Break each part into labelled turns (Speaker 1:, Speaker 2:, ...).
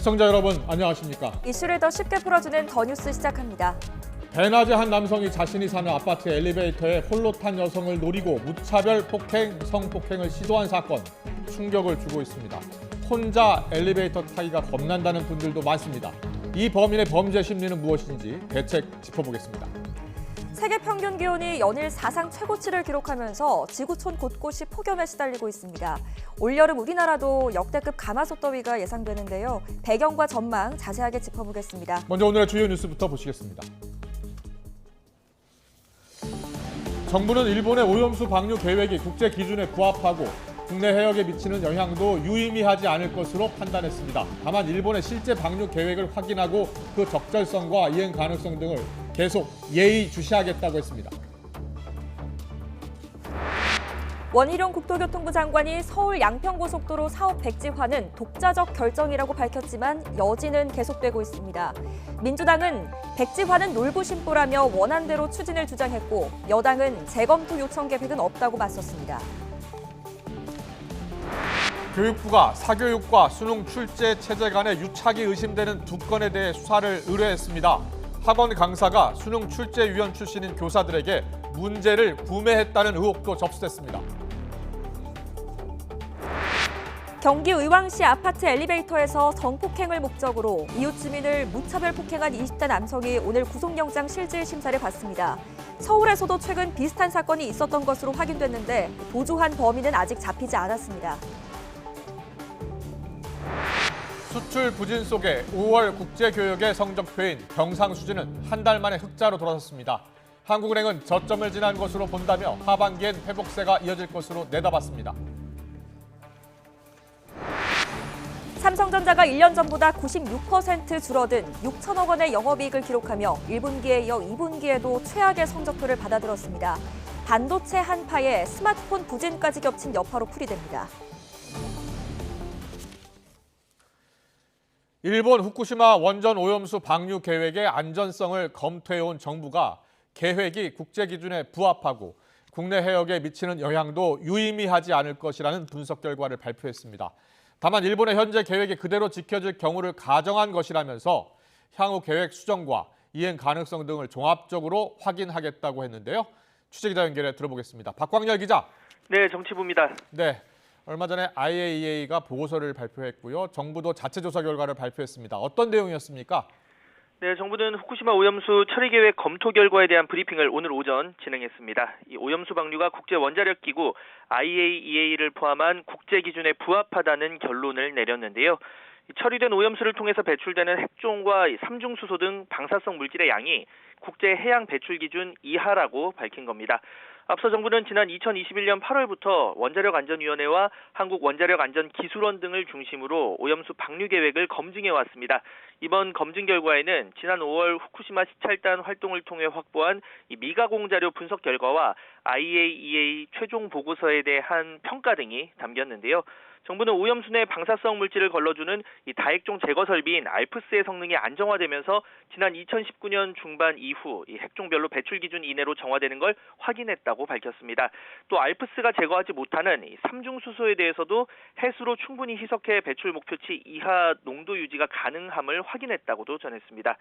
Speaker 1: 시청자 여러분 안녕하십니까?
Speaker 2: 이슈를 더 쉽게 풀어주는 더 뉴스 시작합니다.
Speaker 1: 대낮에 한 남성이 자신이 사는 아파트 엘리베이터에 홀로 탄 여성을 노리고 무차별 폭행, 성폭행을 시도한 사건 충격을 주고 있습니다. 혼자 엘리베이터 타기가 겁난다는 분들도 많습니다. 이 범인의 범죄 심리는 무엇인지 대책 짚어보겠습니다.
Speaker 2: 세계 평균 기온이 연일 사상 최고치를 기록하면서 지구촌 곳곳이 폭염에 시달리고 있습니다. 올여름 우리나라도 역대급 가마솥 더위가 예상되는데요. 배경과 전망 자세하게 짚어보겠습니다.
Speaker 1: 먼저 오늘의 주요 뉴스부터 보시겠습니다. 정부는 일본의 오염수 방류 계획이 국제 기준에 부합하고 국내 해역에 미치는 영향도 유의미하지 않을 것으로 판단했습니다. 다만 일본의 실제 방류 계획을 확인하고 그 적절성과 이행 가능성 등을 계속 예의주시하겠다고 했습니다.
Speaker 2: 원희룡 국토교통부 장관이 서울 양평고속도로 사업 백지화는 독자적 결정이라고 밝혔지만 여지는 계속되고 있습니다. 민주당은 백지화는 놀부심보라며 원안대로 추진을 주장했고 여당은 재검토 요청 계획은 없다고 맞섰습니다.
Speaker 1: 교육부가 사교육과 수능 출제 체제 간의 유착이 의심되는 두 건에 대해 수사를 의뢰했습니다. 학원 강사가 수능 출제위원 출신인 교사들에게 문제를 구매했다는 의혹도 접수됐습니다.
Speaker 2: 경기 의왕시 아파트 엘리베이터에서 성폭행을 목적으로 이웃 주민을 무차별 폭행한 20대 남성이 오늘 구속영장 실질 심사를 받습니다. 서울에서도 최근 비슷한 사건이 있었던 것으로 확인됐는데 도주한 범인은 아직 잡히지 않았습니다.
Speaker 1: 수출 부진 속에 5월 국제교역의 성적표인 경상수지는 한 달 만에 흑자로 돌아섰습니다. 한국은행은 저점을 지난 것으로 본다며 하반기엔 회복세가 이어질 것으로 내다봤습니다.
Speaker 2: 삼성전자가 1년 전보다 96% 줄어든 6천억 원의 영업이익을 기록하며 1분기에 이어 2분기에도 최악의 성적표를 받아들었습니다. 반도체 한파에 스마트폰 부진까지 겹친 여파로 풀이됩니다.
Speaker 1: 일본 후쿠시마 원전 오염수 방류 계획의 안전성을 검토해온 정부가 계획이 국제 기준에 부합하고 국내 해역에 미치는 영향도 유의미하지 않을 것이라는 분석 결과를 발표했습니다. 다만 일본의 현재 계획이 그대로 지켜질 경우를 가정한 것이라면서 향후 계획 수정과 이행 가능성 등을 종합적으로 확인하겠다고 했는데요. 취재기자 연결해 들어보겠습니다. 박광열 기자.
Speaker 3: 네, 정치부입니다.
Speaker 1: 네. 얼마 전에 IAEA가 보고서를 발표했고요. 정부도 자체 조사 결과를 발표했습니다. 어떤 내용이었습니까?
Speaker 3: 네, 정부는 후쿠시마 오염수 처리 계획 검토 결과에 대한 브리핑을 오늘 오전 진행했습니다. 이 오염수 방류가 국제 원자력 기구 IAEA를 포함한 국제 기준에 부합하다는 결론을 내렸는데요. 처리된 오염수를 통해서 배출되는 핵종과 삼중수소 등 방사성 물질의 양이 국제 해양 배출 기준 이하라고 밝힌 겁니다. 앞서 정부는 지난 2021년 8월부터 원자력안전위원회와 한국원자력안전기술원 등을 중심으로 오염수 방류 계획을 검증해 왔습니다. 이번 검증 결과에는 지난 5월 후쿠시마 시찰단 활동을 통해 확보한 이 미가공 자료 분석 결과와 IAEA 최종 보고서에 대한 평가 등이 담겼는데요. 정부는 오염수 내 방사성 물질을 걸러주는 이 다핵종 제거 설비인 알프스의 성능이 안정화되면서 지난 2019년 중반 이후 이 핵종별로 배출 기준 이내로 정화되는 걸 확인했다고 밝혔습니다. 또 알프스가 제거하지 못하는 이 삼중수소에 대해서도 해수로 충분히 희석해 배출 목표치 이하 농도 유지가 가능함을 확인했다고도 전했습니다.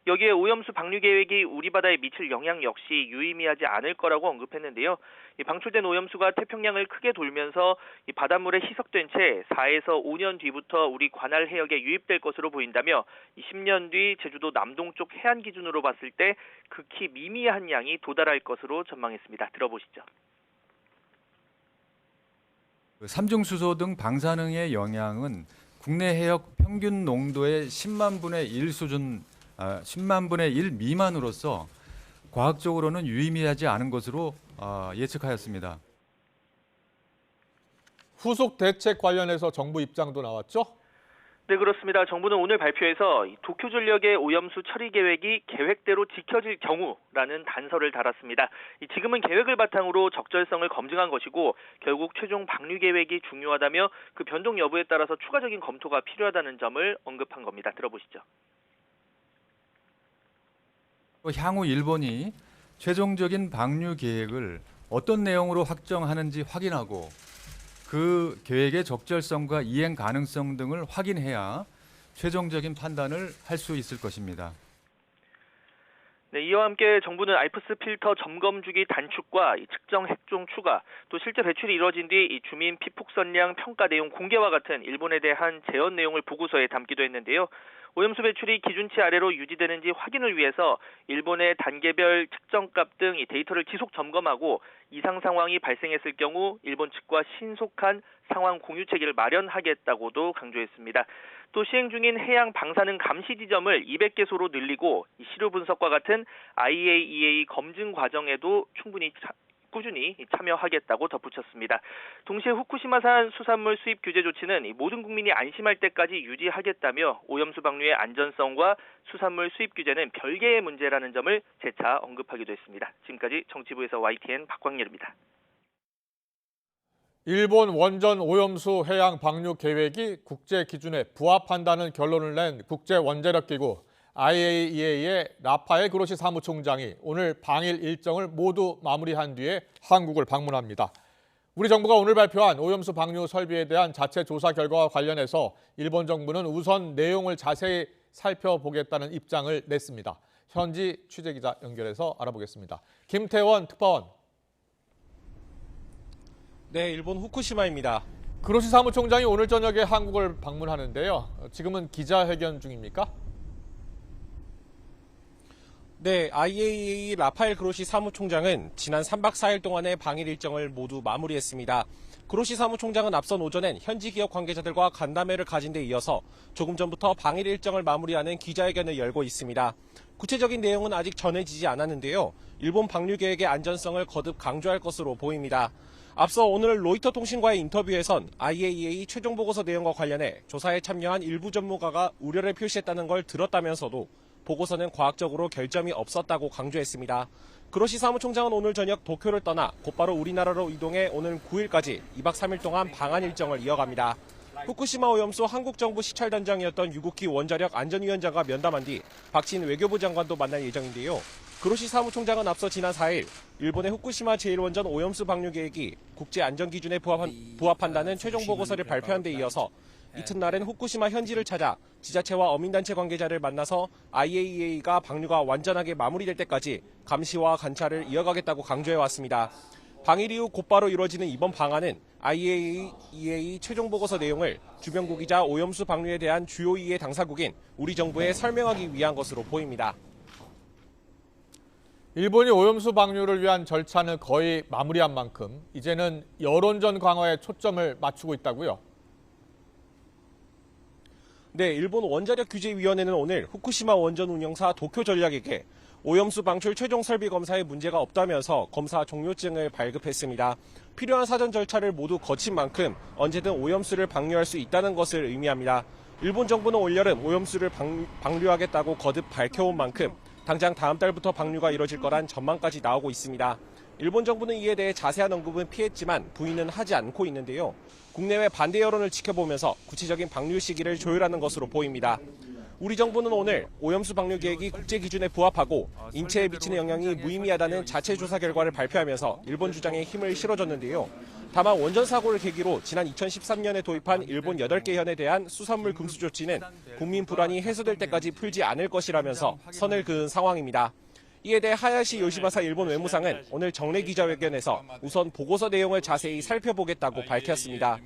Speaker 3: 여기에 오염수 방류 계획이 우리 바다에 미칠 영향 역시 유의미하지 않을 거라고 언급했는데요. 이 방출된 오염수가 태평양을 크게 돌면서 이 바닷물에 희석된 채 4에서 5년 뒤부터 우리 관할 해역에 유입될 것으로 보인다며 10년 뒤 제주도 남동쪽 해안 기준으로 봤을 때 극히 미미한 양이 도달할 것으로 전망했습니다. 들어보시죠.
Speaker 4: 삼중수소 등 방사능의 영향은 국내 해역 평균 농도의 10만 분의 1 수준, 10만 분의 1 미만으로서 과학적으로는 유의미하지 않은 것으로 예측하였습니다.
Speaker 1: 후속 대책 관련해서 정부 입장도 나왔죠?
Speaker 3: 네, 그렇습니다. 정부는 오늘 발표에서 도쿄전력의 오염수 처리 계획이 계획대로 지켜질 경우라는 단서를 달았습니다. 지금은 계획을 바탕으로 적절성을 검증한 것이고 결국 최종 방류 계획이 중요하다며 그 변동 여부에 따라서 추가적인 검토가 필요하다는 점을 언급한 겁니다. 들어보시죠.
Speaker 4: 향후 일본이 최종적인 방류 계획을 어떤 내용으로 확정하는지 확인하고 그 계획의 적절성과 이행 가능성 등을 확인해야 최종적인 판단을 할 수 있을 것입니다.
Speaker 3: 네, 이와 함께 정부는 알프스 필터 점검 주기 단축과 이 측정 핵종 추가, 또 실제 배출이 이뤄진 뒤 이 주민 피폭선량 평가 내용 공개와 같은 일본에 대한 제언 내용을 보고서에 담기도 했는데요. 오염수 배출이 기준치 아래로 유지되는지 확인을 위해서 일본의 단계별 측정값 등 이 데이터를 지속 점검하고 이상 상황이 발생했을 경우 일본 측과 신속한 상황 공유 체계를 마련하겠다고도 강조했습니다. 또 시행 중인 해양 방사능 감시 지점을 200개소로 늘리고 시료 분석과 같은 IAEA 검증 과정에도 꾸준히 참여하겠다고 덧붙였습니다. 동시에 후쿠시마산 수산물 수입 규제 조치는 모든 국민이 안심할 때까지 유지하겠다며 오염수 방류의 안전성과 수산물 수입 규제는 별개의 문제라는 점을 재차 언급하기도 했습니다. 지금까지 정치부에서 YTN 박광렬입니다.
Speaker 1: 일본 원전 오염수 해양 방류 계획이 국제 기준에 부합한다는 결론을 낸 국제원자력기구 IAEA의 라파엘 그로시 사무총장이 오늘 방일 일정을 모두 마무리한 뒤에 한국을 방문합니다. 우리 정부가 오늘 발표한 오염수 방류 설비에 대한 자체 조사 결과와 관련해서 일본 정부는 우선 내용을 자세히 살펴보겠다는 입장을 냈습니다. 현지 취재기자 연결해서 알아보겠습니다. 김태원 특파원.
Speaker 5: 네, 일본 후쿠시마입니다.
Speaker 1: 그로시 사무총장이 오늘 저녁에 한국을 방문하는데요. 지금은 기자회견 중입니까?
Speaker 5: 네, IAEA 라파엘 그로시 사무총장은 지난 3박 4일 동안의 방일 일정을 모두 마무리했습니다. 그로시 사무총장은 앞선 오전엔 현지 기업 관계자들과 간담회를 가진 데 이어서 조금 전부터 방일 일정을 마무리하는 기자회견을 열고 있습니다. 구체적인 내용은 아직 전해지지 않았는데요. 일본 방류 계획의 안전성을 거듭 강조할 것으로 보입니다. 앞서 오늘 로이터 통신과의 인터뷰에선 IAEA 최종 보고서 내용과 관련해 조사에 참여한 일부 전문가가 우려를 표시했다는 걸 들었다면서도 보고서는 과학적으로 결점이 없었다고 강조했습니다. 그로시 사무총장은 오늘 저녁 도쿄를 떠나 곧바로 우리나라로 이동해 오는 9일까지 2박 3일 동안 방한 일정을 이어갑니다. 후쿠시마 오염수 한국정부 시찰단장이었던 유국희 원자력 안전위원장과 면담한 뒤 박진 외교부 장관도 만날 예정인데요. 그로시 사무총장은 앞서 지난 4일 일본의 후쿠시마 제1원전 오염수 방류 계획이 국제안전기준에 부합한다는 최종 보고서를 발표한 데 이어서 이튿날엔 후쿠시마 현지를 찾아 지자체와 어민단체 관계자를 만나서 IAEA가 방류가 완전하게 마무리될 때까지 감시와 관찰을 이어가겠다고 강조해왔습니다. 방일 이후 곧바로 이루어지는 이번 방안은 IAEA 최종 보고서 내용을 주변국이자 오염수 방류에 대한 주요 이해 당사국인 우리 정부에 설명하기 위한 것으로 보입니다.
Speaker 1: 일본이 오염수 방류를 위한 절차는 거의 마무리한 만큼 이제는 여론전 강화에 초점을 맞추고 있다고요?
Speaker 5: 네, 일본 원자력규제위원회는 오늘 후쿠시마 원전 운영사 도쿄전략에게 오염수 방출 최종 설비 검사에 문제가 없다면서 검사 종료증을 발급했습니다. 필요한 사전 절차를 모두 거친 만큼 언제든 오염수를 방류할 수 있다는 것을 의미합니다. 일본 정부는 올여름 오염수를 방류하겠다고 거듭 밝혀온 만큼 당장 다음 달부터 방류가 이뤄질 거란 전망까지 나오고 있습니다. 일본 정부는 이에 대해 자세한 언급은 피했지만 부인은 하지 않고 있는데요. 국내외 반대 여론을 지켜보면서 구체적인 방류 시기를 조율하는 것으로 보입니다. 우리 정부는 오늘 오염수 방류 계획이 국제 기준에 부합하고 인체에 미치는 영향이 무의미하다는 자체 조사 결과를 발표하면서 일본 주장에 힘을 실어줬는데요. 다만 원전 사고를 계기로 지난 2013년에 도입한 일본 8개 현에 대한 수산물 금수 조치는 국민 불안이 해소될 때까지 풀지 않을 것이라면서 선을 그은 상황입니다. 이에 대해 하야시 요시마사 일본 외무상은 오늘 정례 기자회견에서 우선 보고서 내용을 자세히 살펴보겠다고 밝혔습니다.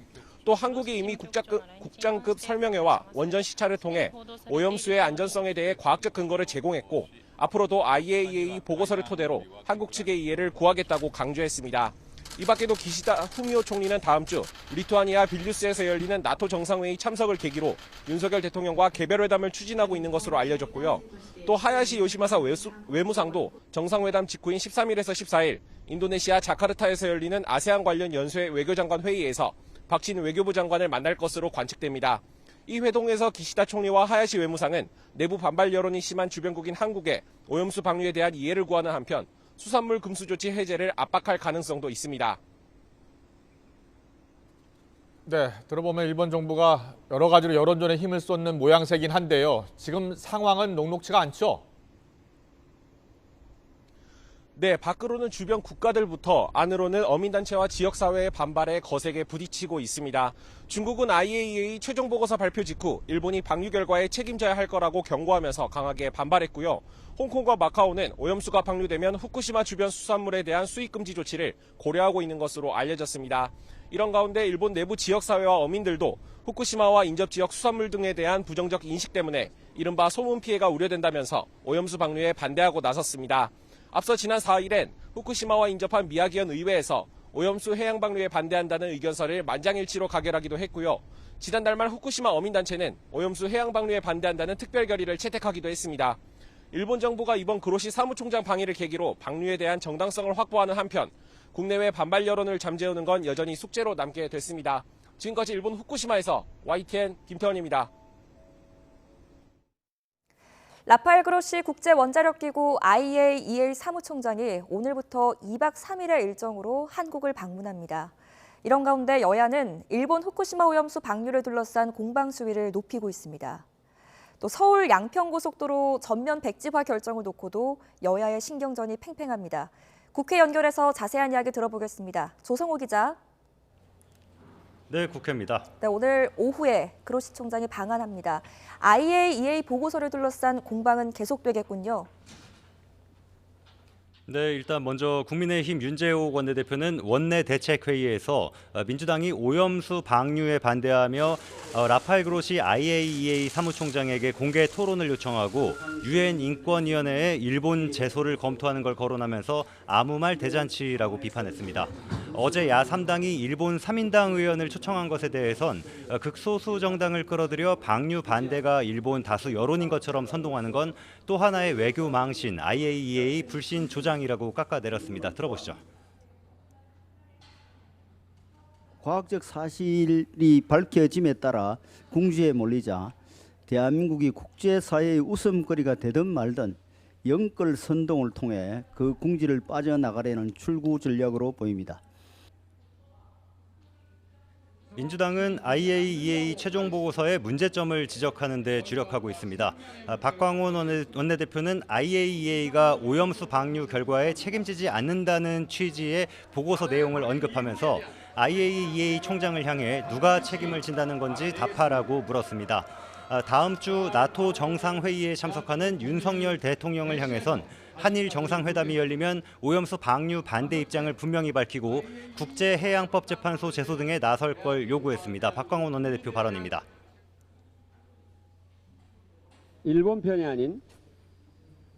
Speaker 5: 또 한국이 이미 국장급 설명회와 원전 시찰을 통해 오염수의 안전성에 대해 과학적 근거를 제공했고 앞으로도 IAEA 보고서를 토대로 한국 측의 이해를 구하겠다고 강조했습니다. 이 밖에도 기시다 후미오 총리는 다음 주 리투아니아 빌뉴스에서 열리는 나토 정상회의 참석을 계기로 윤석열 대통령과 개별회담을 추진하고 있는 것으로 알려졌고요. 또 하야시 요시마사 외무상도 정상회담 직후인 13일에서 14일 인도네시아 자카르타에서 열리는 아세안 관련 연쇄 외교장관 회의에서 박진 외교부 장관을 만날 것으로 관측됩니다. 이 회동에서 기시다 총리와 하야시 외무상은 내부 반발 여론이 심한 주변국인 한국에 오염수 방류에 대한 이해를 구하는 한편 수산물 금수 조치 해제를 압박할 가능성도 있습니다.
Speaker 1: 네, 들어보면 일본 정부가 여러 가지로 여론전에 힘을 쏟는 모양새긴 한데요. 지금 상황은 녹록치가 않죠?
Speaker 5: 네, 밖으로는 주변 국가들부터 안으로는 어민단체와 지역사회의 반발에 거세게 부딪히고 있습니다. 중국은 IAEA 최종 보고서 발표 직후 일본이 방류 결과에 책임져야 할 거라고 경고하면서 강하게 반발했고요. 홍콩과 마카오는 오염수가 방류되면 후쿠시마 주변 수산물에 대한 수입 금지 조치를 고려하고 있는 것으로 알려졌습니다. 이런 가운데 일본 내부 지역사회와 어민들도 후쿠시마와 인접지역 수산물 등에 대한 부정적 인식 때문에 이른바 소문 피해가 우려된다면서 오염수 방류에 반대하고 나섰습니다. 앞서 지난 4일엔 후쿠시마와 인접한 미야기현 의회에서 오염수 해양 방류에 반대한다는 의견서를 만장일치로 가결하기도 했고요. 지난달 말 후쿠시마 어민단체는 오염수 해양 방류에 반대한다는 특별 결의를 채택하기도 했습니다. 일본 정부가 이번 그로시 사무총장 방해를 계기로 방류에 대한 정당성을 확보하는 한편 국내외 반발 여론을 잠재우는 건 여전히 숙제로 남게 됐습니다. 지금까지 일본 후쿠시마에서 YTN 김태원입니다.
Speaker 2: 라파엘 그로시 국제원자력기구 IAEA 사무총장이 오늘부터 2박 3일의 일정으로 한국을 방문합니다. 이런 가운데 여야는 일본 후쿠시마 오염수 방류를 둘러싼 공방 수위를 높이고 있습니다. 또 서울 양평고속도로 전면 백지화 결정을 놓고도 여야의 신경전이 팽팽합니다. 국회 연결해서 자세한 이야기 들어보겠습니다. 조성호 기자.
Speaker 6: 네, 국회입니다.
Speaker 2: 네, 오늘 오후에 그로시 총장이 방한합니다. IAEA 보고서를 둘러싼 공방은 계속되겠군요.
Speaker 6: 네, 일단 먼저 국민의힘 윤재욱 원내대표는 원내 대책회의에서 민주당이 오염수 방류에 반대하며 라파엘 그로시 IAEA 사무총장에게 공개 토론을 요청하고 유엔 인권위원회에 일본 제소를 검토하는 걸 거론하면서 아무 말 대잔치라고 비판했습니다. 어제 야3당이 일본 3인당 의원을 초청한 것에 대해선 극소수 정당을 끌어들여 방류 반대가 일본 다수 여론인 것처럼 선동하는 건 또 하나의 외교 망신, IAEA 불신 조장이라고 깎아내렸습니다. 들어보시죠.
Speaker 7: 과학적 사실이 밝혀짐에 따라 궁지에 몰리자 대한민국이 국제사회의 웃음거리가 되든 말든 영끌 선동을 통해 그 궁지를 빠져나가려는 출구 전략으로 보입니다.
Speaker 6: 민주당은 IAEA 최종 보고서의 문제점을 지적하는 데 주력하고 있습니다. 박광온 원내대표는 IAEA가 오염수 방류 결과에 책임지지 않는다는 취지의 보고서 내용을 언급하면서 IAEA 총장을 향해 누가 책임을 진다는 건지 답하라고 물었습니다. 다음 주 나토 정상회의에 참석하는 윤석열 대통령을 향해선 한일 정상회담이 열리면 오염수 방류 반대 입장을 분명히 밝히고 국제해양법재판소 제소 등에 나설 걸 요구했습니다. 박광온 원내대표 발언입니다.
Speaker 8: 일본 편이 아닌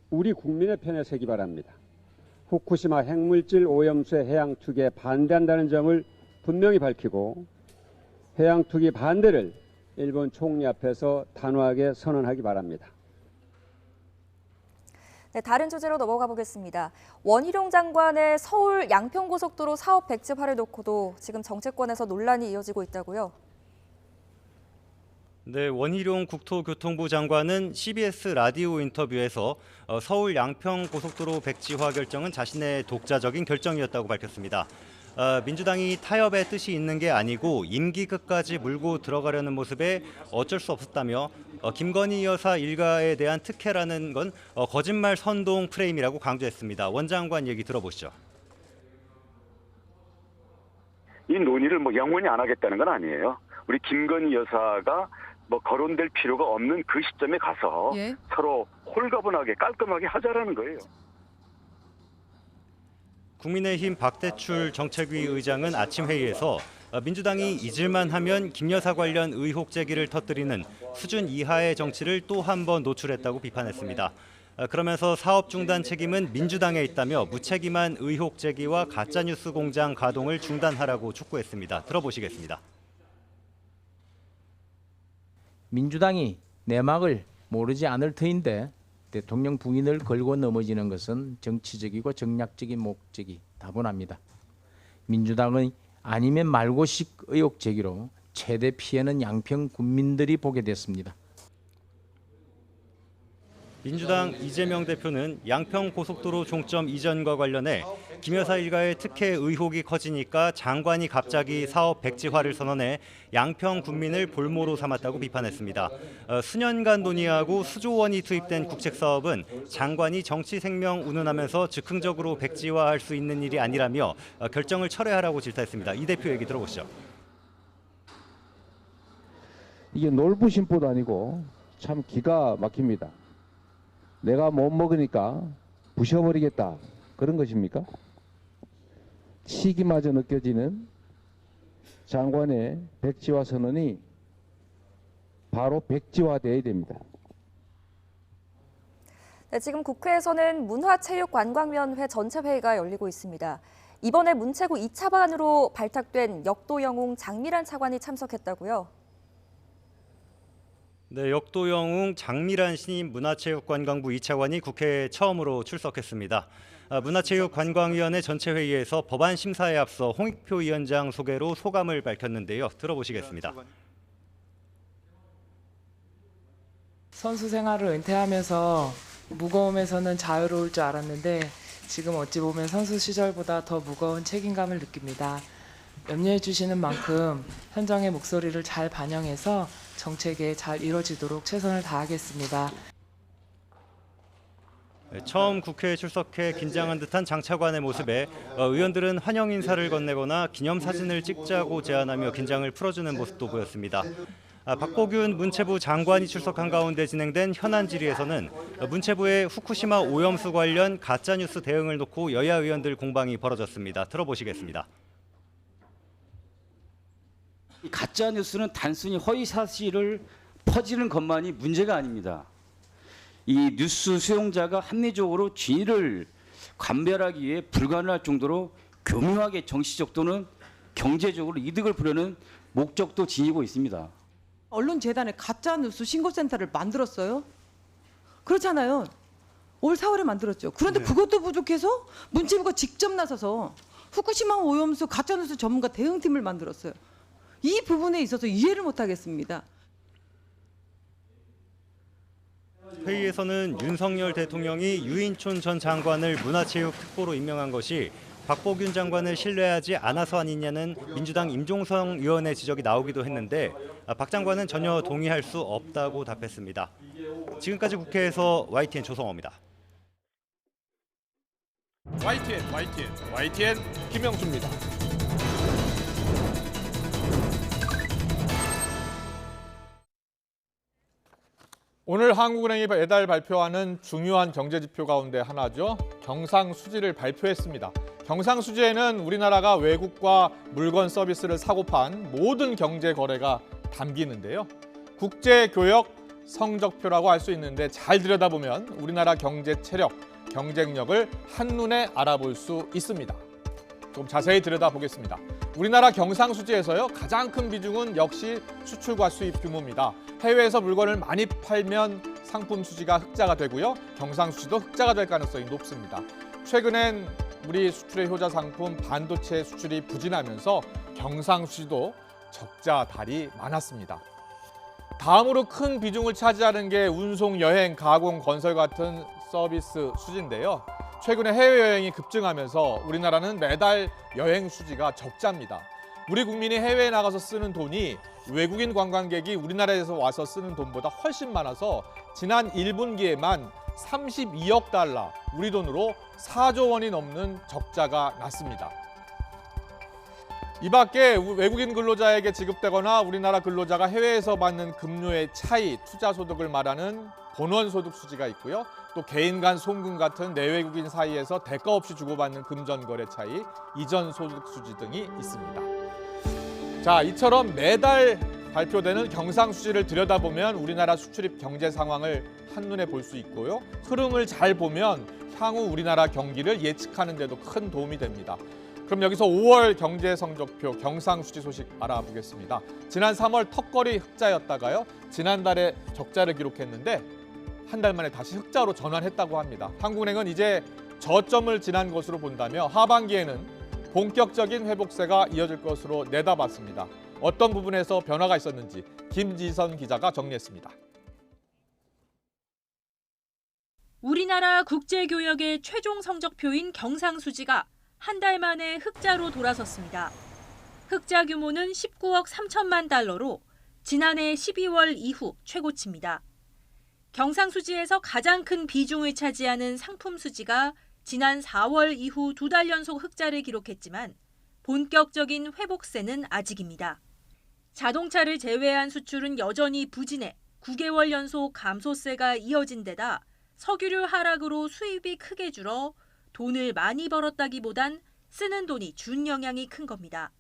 Speaker 8: 우리 국민의 편에 서기 바랍니다. 후쿠시마 핵물질 오염수의 해양 투기에 반대한다는 점을 분명히 밝히고 해양 투기 반대를 일본 총리 앞에서 단호하게 선언하기 바랍니다.
Speaker 2: 네, 다른 주제로 넘어가 보겠습니다. 원희룡 장관의 서울 양평고속도로 사업 백지화를 놓고도 지금 정치권에서 논란이 이어지고 있다고요?
Speaker 6: 네, 원희룡 국토교통부 장관은 CBS 라디오 인터뷰에서 서울 양평고속도로 백지화 결정은 자신의 독자적인 결정이었다고 밝혔습니다. 민주당이 타협의 뜻이 있는 게 아니고 임기 끝까지 물고 들어가려는 모습에 어쩔 수 없었다며 김건희 여사 일가에 대한 특혜라는 건 거짓말 선동 프레임이라고 강조했습니다. 원 장관 얘기 들어보시죠.
Speaker 9: 이 논의를 영원히 안 하겠다는 건 아니에요. 우리 김건희 여사가 거론될 필요가 없는 그 시점에 가서 서로 홀가분하게 깔끔하게 하자라는 거예요.
Speaker 6: 국민의힘 박대출 정책위 의장은 아침 회의에서 민주당이 잊을만 하면 김 여사 관련 의혹 제기를 터뜨리는 수준 이하의 정치를 또 한 번 노출했다고 비판했습니다. 그러면서 사업 중단 책임은 민주당에 있다며 무책임한 의혹 제기와 가짜뉴스 공장 가동을 중단하라고 촉구했습니다. 들어보시겠습니다.
Speaker 10: 민주당이 내막을 모르지 않을 터인데 대통령 부인을 걸고 넘어지는 것은 정치적이고 정략적인 목적이 다분합니다. 민주당의 아니면 말고식 의혹 제기로 최대 피해는 양평 군민들이 보게 됐습니다.
Speaker 6: 민주당 이재명 대표는 양평고속도로 종점 이전과 관련해 김 여사 일가의 특혜 의혹이 커지니까 장관이 갑자기 사업 백지화를 선언해 양평 국민을 볼모로 삼았다고 비판했습니다. 수년간 논의하고 수조 원이 투입된 국책사업은 장관이 정치 생명 운운하면서 즉흥적으로 백지화할 수 있는 일이 아니라며 결정을 철회하라고 질타했습니다. 이 대표 얘기 들어보시죠.
Speaker 11: 이게 놀부심보도 아니고 참 기가 막힙니다. 내가 못 먹으니까 부셔버리겠다 그런 것입니까? 시기마저 느껴지는 장관의 백지화 선언이 바로 백지화돼야 됩니다.
Speaker 2: 네, 지금 국회에서는 문화체육관광위원회 전체 회의가 열리고 있습니다. 이번에 문체부 2차 방안으로 발탁된 역도 영웅 장미란 차관이 참석했다고요?
Speaker 6: 네, 역도 영웅 장미란 신임 문화체육관광부 2차관이 국회에 처음으로 출석했습니다. 문화체육관광위원회 전체 회의에서 법안 심사에 앞서 홍익표 위원장 소개로 소감을 밝혔는데요. 들어보시겠습니다.
Speaker 12: 선수 생활을 은퇴하면서 무거움에서는 자유로울 줄 알았는데 지금 어찌 보면 선수 시절보다 더 무거운 책임감을 느낍니다. 염려해 주시는 만큼 현장의 목소리를 잘 반영해서 정책에 잘 이루어지도록 최선을 다하겠습니다.
Speaker 6: 처음 국회에 출석해 긴장한 듯한 장 차관의 모습에 의원들은 환영 인사를 건네거나 기념사진을 찍자고 제안하며 긴장을 풀어주는 모습도 보였습니다. 박보균 문체부 장관이 출석한 가운데 진행된 현안 질의에서는 문체부의 후쿠시마 오염수 관련 가짜뉴스 대응을 놓고 여야 의원들 공방이 벌어졌습니다. 들어보시겠습니다.
Speaker 13: 가짜 뉴스는 단순히 허위 사실을 퍼지는 것만이 문제가 아닙니다. 이 뉴스 수용자가 합리적으로 진위를 감별하기 위해 불가능할 정도로 교묘하게 정치적 또는 경제적으로 이득을 보려는 목적도 지니고 있습니다.
Speaker 14: 언론재단에 가짜 뉴스 신고센터를 만들었어요. 그렇잖아요. 올 4월에 만들었죠. 그런데 그것도 부족해서 문체부가 직접 나서서 후쿠시마 오염수 가짜 뉴스 전문가 대응팀을 만들었어요. 이 부분에 있어서 이해를 못하겠습니다.
Speaker 6: 회의에서는 윤석열 대통령이 유인촌 전 장관을 문화체육특보로 임명한 것이 박보균 장관을 신뢰하지 않아서 아니냐는 민주당 임종성 의원의 지적이 나오기도 했는데 박 장관은 전혀 동의할 수 없다고 답했습니다. 지금까지 국회에서 YTN 조성호입니다.
Speaker 1: YTN 김영수입니다. 오늘 한국은행이 매달 발표하는 중요한 경제지표 가운데 하나죠. 경상수지를 발표했습니다. 경상수지에는 우리나라가 외국과 물건 서비스를 사고 판 모든 경제 거래가 담기는데요. 국제교역 성적표라고 할 수 있는데 잘 들여다보면 우리나라 경제 체력, 경쟁력을 한눈에 알아볼 수 있습니다. 좀 자세히 들여다보겠습니다. 우리나라 경상수지에서요, 가장 큰 비중은 역시 수출과 수입 규모입니다. 해외에서 물건을 많이 팔면 상품 수지가 흑자가 되고요. 경상수지도 흑자가 될 가능성이 높습니다. 최근엔 우리 수출의 효자 상품 반도체 수출이 부진하면서 경상수지도 적자 달이 많았습니다. 다음으로 큰 비중을 차지하는 게 운송, 여행, 가공, 건설 같은 서비스 수지인데요. 최근에 해외여행이 급증하면서 우리나라는 매달 여행 수지가 적자입니다. 우리 국민이 해외에 나가서 쓰는 돈이 외국인 관광객이 우리나라에서 와서 쓰는 돈보다 훨씬 많아서 지난 1분기에만 32억 달러, 우리 돈으로 4조 원이 넘는 적자가 났습니다. 이 밖에 외국인 근로자에게 지급되거나 우리나라 근로자가 해외에서 받는 급료의 차이, 투자 소득을 말하는 본원 소득 수지가 있고요. 또 개인 간 송금 같은 내외국인 사이에서 대가 없이 주고받는 금전 거래 차이, 이전 소득 수지 등이 있습니다. 자, 이처럼 매달 발표되는 경상수지를 들여다보면 우리나라 수출입 경제 상황을 한눈에 볼 수 있고요. 흐름을 잘 보면 향후 우리나라 경기를 예측하는 데도 큰 도움이 됩니다. 그럼 여기서 5월 경제 성적표 경상수지 소식 알아보겠습니다. 지난 3월 턱걸이 흑자였다가요, 지난달에 적자를 기록했는데 한 달 만에 다시 흑자로 전환했다고 합니다. 한국은행은 이제 저점을 지난 것으로 본다며 하반기에는 본격적인 회복세가 이어질 것으로 내다봤습니다. 어떤 부분에서 변화가 있었는지 김지선 기자가 정리했습니다.
Speaker 15: 우리나라 국제교역의 최종 성적표인 경상수지가 한 달 만에 흑자로 돌아섰습니다. 흑자 규모는 19억 3천만 달러로 지난해 12월 이후 최고치입니다. 경상수지에서 가장 큰 비중을 차지하는 상품수지가 지난 4월 이후 2달 연속 흑자를 기록했지만 본격적인 회복세는 아직입니다. 자동차를 제외한 수출은 여전히 부진해 9개월 연속 감소세가 이어진 데다 석유류 하락으로 수입이 크게 줄어 돈을 많이 벌었다기보단 쓰는 돈이 준 영향이 큰 겁니다.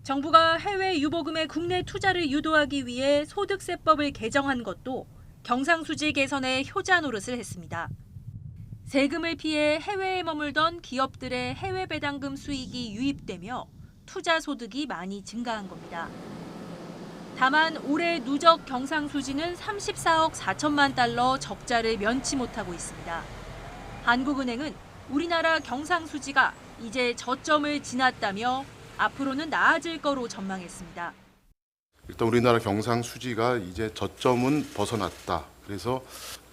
Speaker 15: 정부가 해외 유보금의 국내 투자를 유도하기 위해 소득세법을 개정한 것도 경상수지 개선에 효자 노릇을 했습니다. 세금을 피해 해외에 머물던 기업들의 해외 배당금 수익이 유입되며 투자 소득이 많이 증가한 겁니다. 다만 올해 누적 경상수지는 34억 4천만 달러 적자를 면치 못하고 있습니다. 한국은행은 우리나라 경상수지가 이제 저점을 지났다며 앞으로는 나아질 거로 전망했습니다.
Speaker 16: 일단 우리나라 경상수지가 이제 저점은 벗어났다. 그래서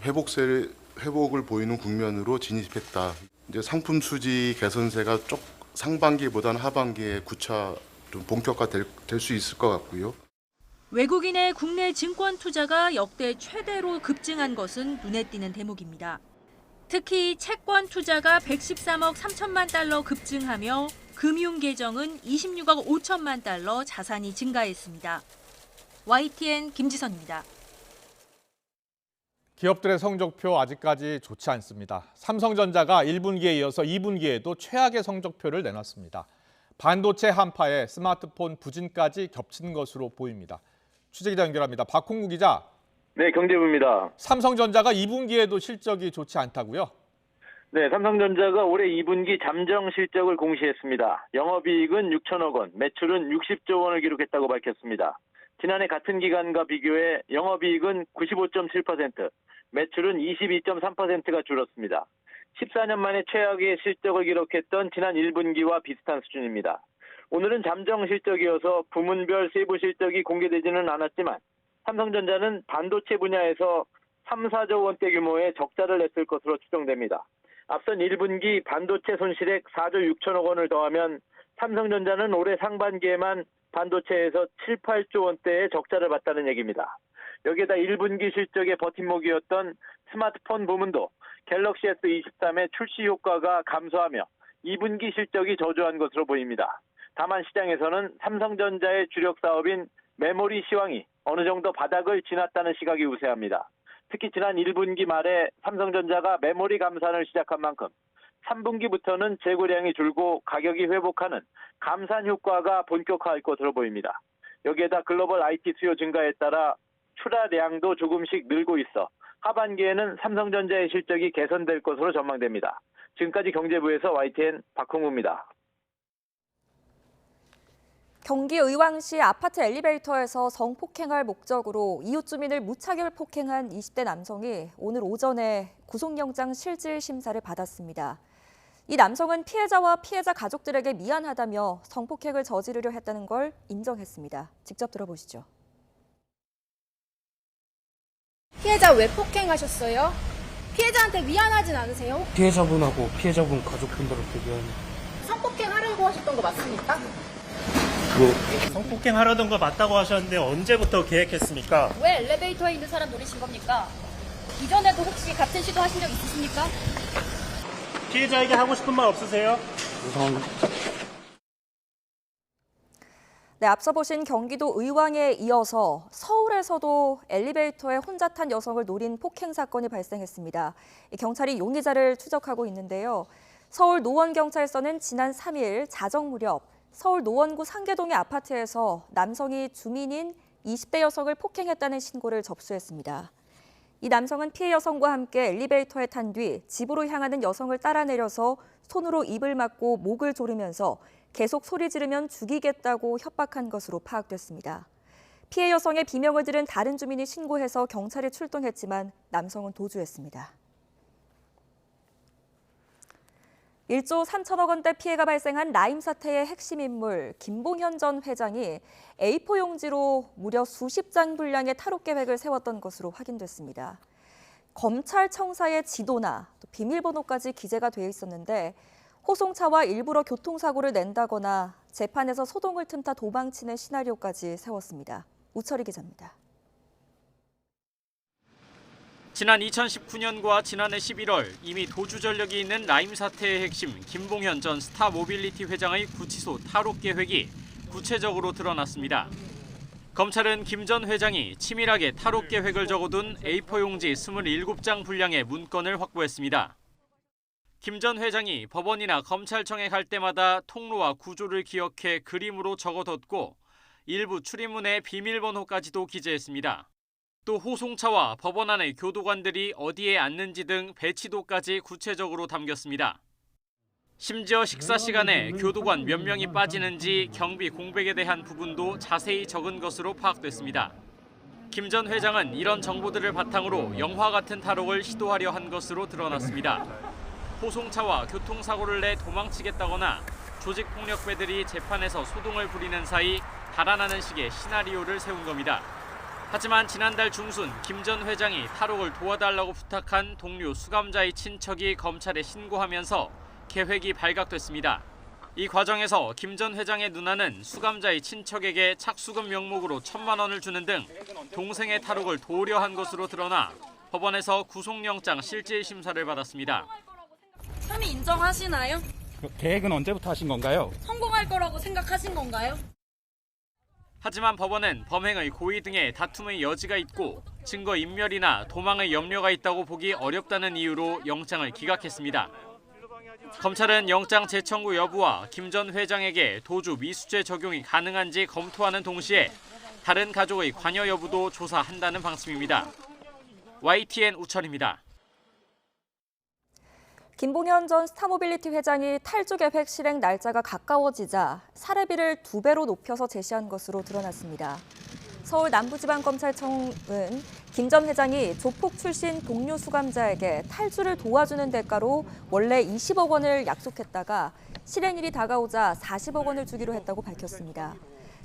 Speaker 16: 회복을 보이는 국면으로 진입했다. 이제 상품수지 개선세가 상반기보다는 하반기에 구차 좀 본격화될 수 있을 것 같고요.
Speaker 15: 외국인의 국내 증권 투자가 역대 최대로 급증한 것은 눈에 띄는 대목입니다. 특히 채권 투자가 113억 3천만 달러 급증하며 금융계정은 26억 5천만 달러 자산이 증가했습니다. YTN 김지선입니다.
Speaker 1: 기업들의 성적표 아직까지 좋지 않습니다. 삼성전자가 1분기에 이어서 2분기에도 최악의 성적표를 내놨습니다. 반도체 한파에 스마트폰 부진까지 겹친 것으로 보입니다. 취재기자 연결합니다. 박홍구 기자.
Speaker 17: 네, 경제부입니다.
Speaker 1: 삼성전자가 2분기에도 실적이 좋지 않다고요?
Speaker 17: 네, 삼성전자가 올해 2분기 잠정 실적을 공시했습니다. 영업이익은 6천억 원, 매출은 60조 원을 기록했다고 밝혔습니다. 지난해 같은 기간과 비교해 영업이익은 95.7%, 매출은 22.3%가 줄었습니다. 14년 만에 최악의 실적을 기록했던 지난 1분기와 비슷한 수준입니다. 오늘은 잠정 실적이어서 부문별 세부 실적이 공개되지는 않았지만 삼성전자는 반도체 분야에서 3, 4조 원대 규모의 적자를 냈을 것으로 추정됩니다. 앞선 1분기 반도체 손실액 4조 6천억 원을 더하면 삼성전자는 올해 상반기에만 반도체에서 7, 8조 원대의 적자를 봤다는 얘기입니다. 여기에다 1분기 실적의 버팀목이었던 스마트폰 부문도 갤럭시 S23의 출시 효과가 감소하며 2분기 실적이 저조한 것으로 보입니다. 다만 시장에서는 삼성전자의 주력 사업인 메모리 시황이 어느 정도 바닥을 지났다는 시각이 우세합니다. 특히 지난 1분기 말에 삼성전자가 메모리 감산을 시작한 만큼 3분기부터는 재고량이 줄고 가격이 회복하는 감산 효과가 본격화할 것으로 보입니다. 여기에다 글로벌 IT 수요 증가에 따라 출하량도 조금씩 늘고 있어 하반기에는 삼성전자의 실적이 개선될 것으로 전망됩니다. 지금까지 경제부에서 YTN 박홍우입니다.
Speaker 2: 경기 의왕시 아파트 엘리베이터에서 성폭행할 목적으로 이웃 주민을 무차별 폭행한 20대 남성이 오늘 오전에 구속영장 실질 심사를 받았습니다. 이 남성은 피해자와 피해자 가족들에게 미안하다며 성폭행을 저지르려 했다는 걸 인정했습니다. 직접 들어보시죠.
Speaker 18: 피해자 왜 폭행하셨어요? 피해자한테 미안하진 않으세요?
Speaker 19: 피해자분하고 피해자분 가족분들한테 미안해.
Speaker 18: 성폭행하려고 하셨던 거 맞습니까?
Speaker 20: 성폭행 하려던 거 맞다고 하셨는데 언제부터 계획했습니까?
Speaker 18: 왜 엘리베이터에 있는 사람 노리신 겁니까? 이전에도 혹시 같은 시도 하신 적 있으십니까?
Speaker 20: 피해자에게 하고 싶은 말 없으세요?
Speaker 19: 죄송합니다.
Speaker 2: 네, 앞서 보신 경기도 의왕에 이어서 서울에서도 엘리베이터에 혼자 탄 여성을 노린 폭행 사건이 발생했습니다. 경찰이 용의자를 추적하고 있는데요. 서울 노원경찰서는 지난 3일 자정 무렵 서울 노원구 상계동의 아파트에서 남성이 주민인 20대 여성을 폭행했다는 신고를 접수했습니다. 이 남성은 피해 여성과 함께 엘리베이터에 탄 뒤 집으로 향하는 여성을 따라 내려서 손으로 입을 막고 목을 조르면서 계속 소리 지르면 죽이겠다고 협박한 것으로 파악됐습니다. 피해 여성의 비명을 들은 다른 주민이 신고해서 경찰이 출동했지만 남성은 도주했습니다. 1조 3천억 원대 피해가 발생한 라임 사태의 핵심 인물 김봉현 전 회장이 A4 용지로 무려 수십 장 분량의 탈옥 계획을 세웠던 것으로 확인됐습니다. 검찰청사의 지도나 또 비밀번호까지 기재가 되어 있었는데 호송차와 일부러 교통사고를 낸다거나 재판에서 소동을 틈타 도망치는 시나리오까지 세웠습니다. 우철희 기자입니다.
Speaker 21: 지난 2019년과 지난해 11월 이미 도주 전력이 있는 라임 사태의 핵심 김봉현 전 스타모빌리티 회장의 구치소 탈옥 계획이 구체적으로 드러났습니다. 검찰은 김 전 회장이 치밀하게 탈옥 계획을 적어둔 A4 용지 27장 분량의 문건을 확보했습니다. 김 전 회장이 법원이나 검찰청에 갈 때마다 통로와 구조를 기억해 그림으로 적어뒀고 일부 출입문에 비밀번호까지도 기재했습니다. 또 호송차와 법원 안의 교도관들이 어디에 앉는지 등 배치도까지 구체적으로 담겼습니다. 심지어 식사 시간에 교도관 몇 명이 빠지는지 경비 공백에 대한 부분도 자세히 적은 것으로 파악됐습니다. 김 전 회장은 이런 정보들을 바탕으로 영화 같은 탈옥을 시도하려 한 것으로 드러났습니다. 호송차와 교통사고를 내 도망치겠다거나 조직폭력배들이 재판에서 소동을 부리는 사이 달아나는 식의 시나리오를 세운 겁니다. 하지만 지난달 중순 김 전 회장이 탈옥을 도와달라고 부탁한 동료 수감자의 친척이 검찰에 신고하면서 계획이 발각됐습니다. 이 과정에서 김 전 회장의 누나는 수감자의 친척에게 착수금 명목으로 1,000만 원을 주는 등 동생의 탈옥을 도우려 한 것으로 드러나 법원에서 구속영장 실질 심사를 받았습니다.
Speaker 18: 혐의 인정하시나요?
Speaker 22: 계획은 언제부터 하신 건가요?
Speaker 18: 성공할 거라고 생각하신 건가요?
Speaker 21: 하지만 법원은 범행의 고의 등의 다툼의 여지가 있고 증거 인멸이나 도망의 염려가 있다고 보기 어렵다는 이유로 영장을 기각했습니다. 검찰은 영장 재청구 여부와 김 전 회장에게 도주 미수죄 적용이 가능한지 검토하는 동시에 다른 가족의 관여 여부도 조사한다는 방침입니다. YTN 우철입니다.
Speaker 2: 김봉현 전 스타모빌리티 회장이 탈주 계획 실행 날짜가 가까워지자 사례비를 2배로 높여서 제시한 것으로 드러났습니다. 서울 남부지방검찰청은 김 전 회장이 조폭 출신 동료 수감자에게 탈주를 도와주는 대가로 원래 20억 원을 약속했다가 실행일이 다가오자 40억 원을 주기로 했다고 밝혔습니다.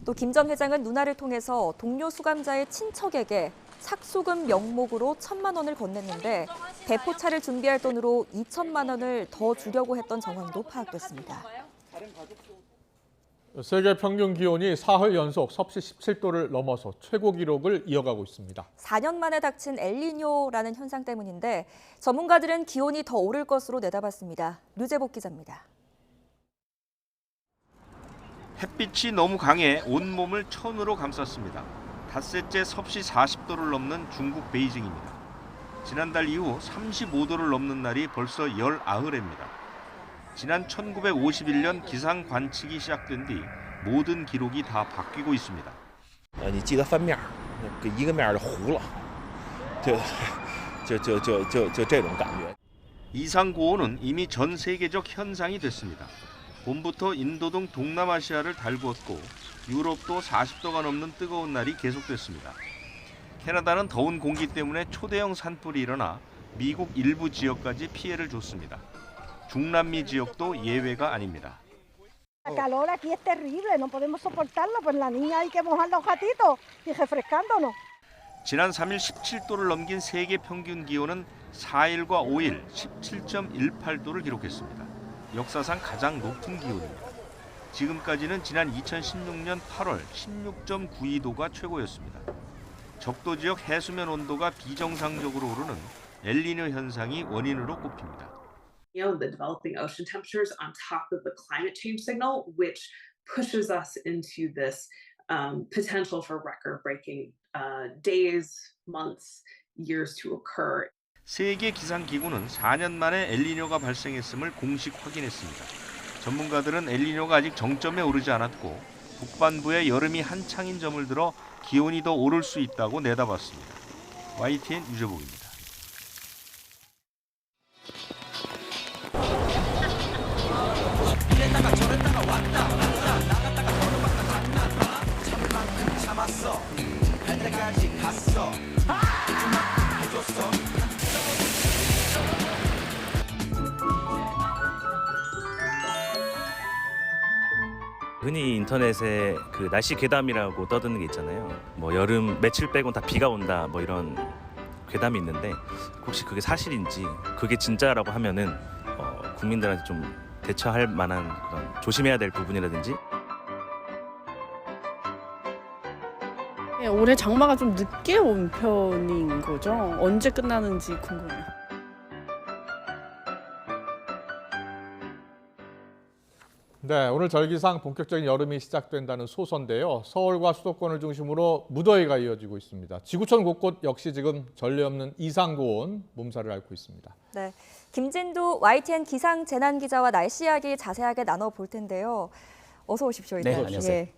Speaker 2: 또 김 전 회장은 누나를 통해서 동료 수감자의 친척에게 착수금 명목으로 1,000만 원을 건넸는데 대포차를 준비할 돈으로 2천만 원을 더 주려고 했던 정황도 파악됐습니다.
Speaker 1: 세계 평균 기온이 사흘 연속 섭씨 17도를 넘어서 최고 기록을 이어가고 있습니다.
Speaker 2: 4년 만에 닥친 엘니뇨라는 현상 때문인데 전문가들은 기온이 더 오를 것으로 내다봤습니다. 류재복 기자입니다.
Speaker 23: 햇빛이 너무 강해 온몸을 천으로 감쌌습니다. 닷새째 섭씨 40도를 넘는 중국 베이징입니다. 지난달 이후 35도를 넘는 날이 벌써 19회입니다. 지난 1951년 기상 관측이 시작된 뒤 모든 기록이 다 바뀌고 있습니다.
Speaker 24: 你记得翻面，一个面就糊了，就这种感觉。
Speaker 23: 이상 고온은 이미 전 세계적 현상이 됐습니다. 봄부터 인도 등 동남아시아를 달구었고 유럽도 40도가 넘는 뜨거운 날이 계속됐습니다. 캐나다는 더운 공기 때문에 초대형 산불이 일어나 미국 일부 지역까지 피해를 줬습니다. 중남미 지역도 예외가 아닙니다.
Speaker 25: El calor aquí es terrible, no podemos soportarlo, pues la niña hay que mojar los gatitos y refrescándonos.
Speaker 23: 지난 3일 17도를 넘긴 세계 평균 기온은 4일과 5일 17.18도를 기록했습니다. 역사상 가장 높은 기온입니다. 지금까지는 지난 2016년 8월 16.92도가 최고였습니다. 적도 지역 해수면 온도가 비정상적으로 오르는 엘니뇨 현상이 원인으로 꼽힙니다.
Speaker 26: You know, the developing ocean temperatures on top of the climate change signal, which pushes us into this potential for record-breaking days, months, years to occur.
Speaker 23: 세계 기상기구는 4년 만에 엘니뇨가 발생했음을 공식 확인했습니다. 전문가들은 엘니뇨가 아직 정점에 오르지 않았고 북반부에 여름이 한창인 점을 들어 기온이 더 오를 수 있다고 내다봤습니다. YTN 유재복입니다.
Speaker 27: 이랬다가 저랬다가 왔다 나갔다가 걸어봤다 참만큼 참았어 갈 때까지 갔어 해줬어.
Speaker 28: 흔히 인터넷에 그 날씨 괴담이라고 떠드는 게 있잖아요. 뭐 여름 며칠 빼곤 다 비가 온다 뭐 이런
Speaker 3: 괴담이 있는데 혹시 그게 사실인지 그게 진짜라고 하면은 국민들한테 좀 대처할 만한 그런 조심해야 될 부분이라든지.
Speaker 4: 올해 장마가 좀 늦게 온 편인 거죠. 언제 끝나는지 궁금해요.
Speaker 1: 네, 오늘 절기상 본격적인 여름이 시작된다는 소선인데요. 서울과 수도권을 중심으로 무더위가 이어지고 있습니다. 지구촌 곳곳 역시 지금 전례 없는 이상고온 몸살을 앓고 있습니다.
Speaker 2: 네, 김진두 YTN 기상재난 기자와 날씨 이야기 자세하게 나눠볼 텐데요. 어서 오십시오.
Speaker 5: 네, 안녕하세요.
Speaker 2: 예.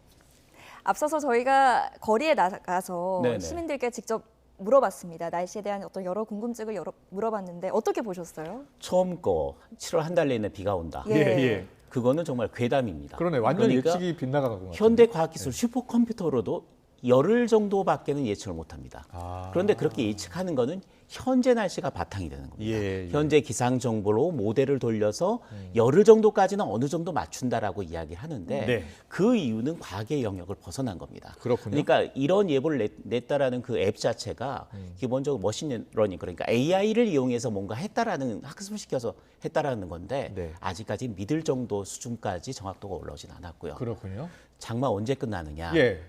Speaker 2: 앞서서 저희가 거리에 나가서
Speaker 5: 네네.
Speaker 2: 시민들께 직접 물어봤습니다. 날씨에 대한 어떤 여러 궁금증을 물어봤는데 어떻게 보셨어요?
Speaker 5: 처음 거 7월 한 달 내내 비가 온다.
Speaker 1: 예.
Speaker 5: 그거는 정말 괴담입니다.
Speaker 1: 그러네, 완전
Speaker 5: 그러니까
Speaker 1: 예측이 빗나간 것 같아요.
Speaker 5: 현대과학기술 슈퍼컴퓨터로도 열흘 정도밖에는 예측을 못합니다. 그런데 그렇게 예측하는 거는 현재 날씨가 바탕이 되는 겁니다. 현재 기상 정보로 모델을 돌려서 열흘 정도까지는 어느 정도 맞춘다라고 이야기를 하는데
Speaker 1: 네.
Speaker 5: 그 이유는 과학의 영역을 벗어난 겁니다.
Speaker 1: 그렇군요.
Speaker 5: 그러니까 이런 예보를 냈다라는 그 앱 자체가 기본적으로 머신러닝, 그러니까 AI를 이용해서 뭔가 했다라는, 학습을 시켜서 했다라는 건데 아직까지 믿을 정도 수준까지 정확도가 올라오진 않았고요.
Speaker 1: 그렇군요.
Speaker 5: 장마 언제 끝나느냐?
Speaker 1: 예.